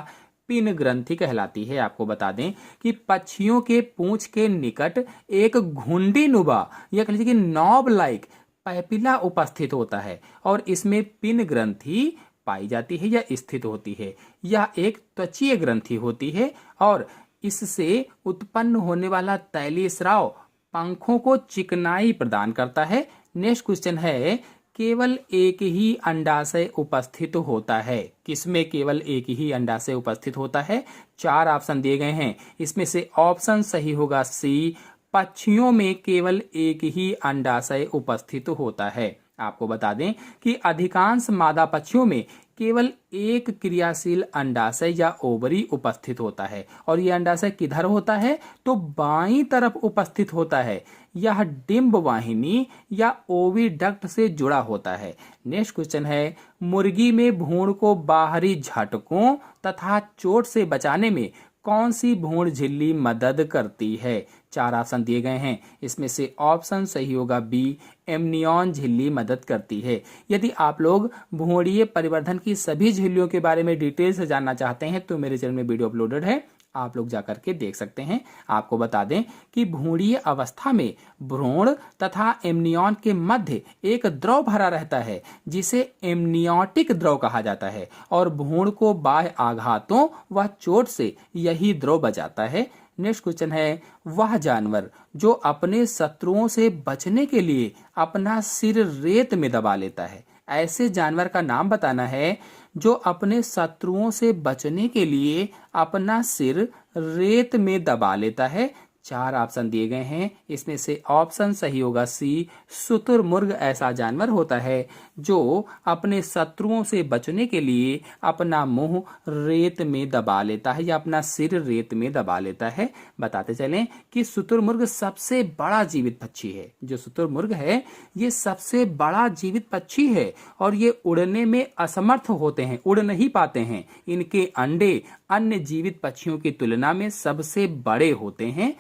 पिन ग्रंथि कहलाती है। आपको बता दें कि पक्षियों के पूंछ के निकट एक घुंडी नुबा या कह लीजिए कि नॉब लाइक पैपिला उपस्थित होता है, और इसमें पिन ग्रंथि पाई जाती है या स्थित होती है। यह एक त्वचीय ग्रंथि होती है और इससे उत्पन्न होने वाला तैलीय स्राव पंखों को चिकनाई प्रदान करता है। नेक्स्ट क्वेश्चन है, केवल एक ही अंडाशय उपस्थित होता है। किसमें केवल एक ही अंडाशय उपस्थित होता है? 4 ऑप्शन दिए गए हैं, इसमें से ऑप्शन सही होगा सी, पक्षियों में केवल एक ही अंडाशय उपस्थित होता है। आपको बता दें कि अधिकांश मादा पक्षियों में केवल एक क्रियाशील अंडाशय या ओवरी उपस्थित होता है, और यह अंडाशय किधर होता है? तो बाईं तरफ उपस्थित होता है। यह डिंब वाहिनी या ओविडक्ट से जुड़ा होता है। नेक्स्ट क्वेश्चन है, मुर्गी में भ्रूण को बाहरी झटकों तथा चोट से बचाने में कौन सी भ्रूण झिल्ली मदद करती है? 4 ऑप्शन दिए गए हैं, इसमें से ऑप्शन सही होगा बी, एमनियन झिल्ली मदद करती है। यदि आप लोग भ्रूणीय परिवर्धन की सभी झिल्लियों के बारे में डिटेल से जानना चाहते हैं तो मेरे चैनल में वीडियो अपलोडेड है, आप लोग जाकर के देख सकते हैं। आपको बता दें कि भ्रूणीय अवस्था में भ्रूण तथा एमनियन के मध्य एक द्रव भरा रहता है जिसे एमनियोटिक द्रव कहा जाता है, और भ्रूण को बाह्य आघातों व चोट से यही द्रव बचाता है। नेक्स्ट क्वेश्चन है, वह जानवर जो अपने शत्रुओं से बचने के लिए अपना सिर रेत में दबा लेता है, ऐसे जानवर का नाम बताना है जो अपने शत्रुओं से बचने के लिए अपना सिर रेत में दबा लेता है। 4 ऑप्शन दिए गए हैं, इसमें से ऑप्शन सही होगा सी, शुतुरमुर्ग ऐसा जानवर होता है जो अपने शत्रुओं से बचने के लिए अपना मुंह रेत में दबा लेता है या अपना सिर रेत में दबा लेता है। बताते चलें कि शुतुरमुर्ग सबसे बड़ा जीवित पक्षी है। जो शुतुरमुर्ग है ये सबसे बड़ा जीवित पक्षी है और ये उड़ने में असमर्थ होते हैं, उड़ नहीं पाते हैं। इनके अंडे अन्य जीवित पक्षियों की तुलना में सबसे बड़े होते हैं।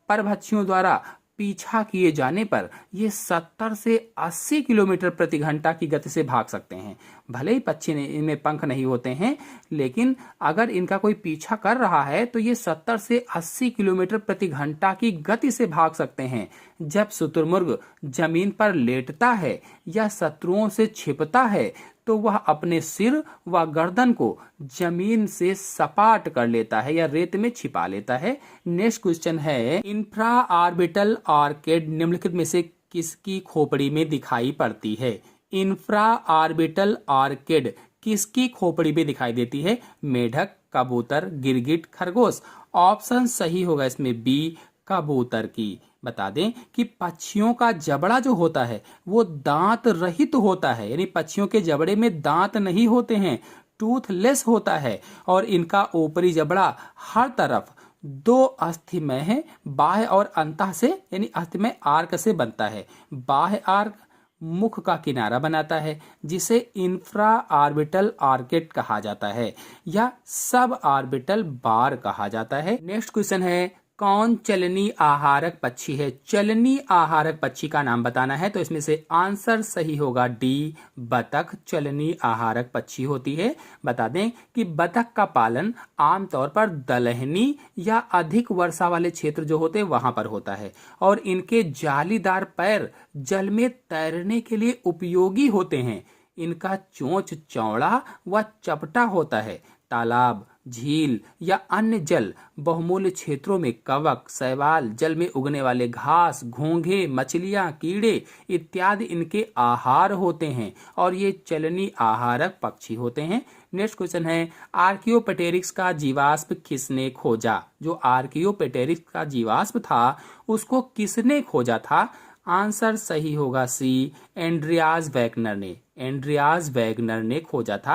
परभक्षियों द्वारा पीछा किए जाने पर ये 70 से 80 किलोमीटर प्रति घंटा की गति से भाग सकते हैं। भले ही पक्षी इनमें पंख नहीं होते हैं, लेकिन अगर इनका कोई पीछा कर रहा है तो ये 70 से 80 किलोमीटर प्रति घंटा की गति से भाग सकते हैं। जब शुतुरमुर्ग जमीन पर लेटता है या शत्रुओं से छिपता है तो वह अपने सिर व गर्दन को जमीन से सपाट कर लेता है या रेत में छिपा लेता है। नेक्स्ट क्वेश्चन है, इंफ्रा ऑर्बिटल ऑर्किड निम्नलिखित में से किसकी खोपड़ी में दिखाई पड़ती है? इंफ्रा ऑर्बिटल ऑर्किड किसकी खोपड़ी में दिखाई देती है? मेढक, कबूतर, गिरगिट, खरगोश। ऑप्शन सही होगा इसमें बी, कबूतर की। बता दें कि पक्षियों का जबड़ा जो होता है वो दांत रहित होता है, यानी पक्षियों के जबड़े में दांत नहीं होते हैं, टूथलेस होता है, और इनका ऊपरी जबड़ा हर तरफ 2 अस्थिमय है, बाह्य और अंतः से, यानी अस्थिमय आर्क से बनता है। बाह्य आर्क मुख का किनारा बनाता है जिसे इंफ्रा ऑर्बिटल ऑर्किड कहा जाता है या सब ऑर्बिटल बार कहा जाता है। नेक्स्ट क्वेश्चन है, कौन चलनी आहारक पक्षी है? चलनी आहारक पक्षी का नाम बताना है, तो इसमें से आंसर सही होगा डी, बतख चलनी आहारक पक्षी होती है। बता दें कि बतख का पालन आमतौर पर दलहनी या अधिक वर्षा वाले क्षेत्र जो होते हैं वहां पर होता है, और इनके जालीदार पैर जल में तैरने के लिए उपयोगी होते हैं। इनका चोंच चौड़ा व चपटा होता है। तालाब, झील या अन्य जल बहुमूल्य क्षेत्रों में कवक, शैवाल, जल में उगने वाले घास, घोंघे, मछलियां, कीड़े इत्यादि इनके आहार होते हैं और ये चलनी आहारक पक्षी होते हैं। नेक्स्ट क्वेश्चन है, आर्कियोपेटेरिक्स का जीवाश्म किसने खोजा? जो आर्कियोपेटेरिक्स का जीवाश्म था उसको किसने खोजा था? आंसर सही होगा सी, एंड्रियास वैगनर ने। एंड्रियास वैगनर ने खोजा था।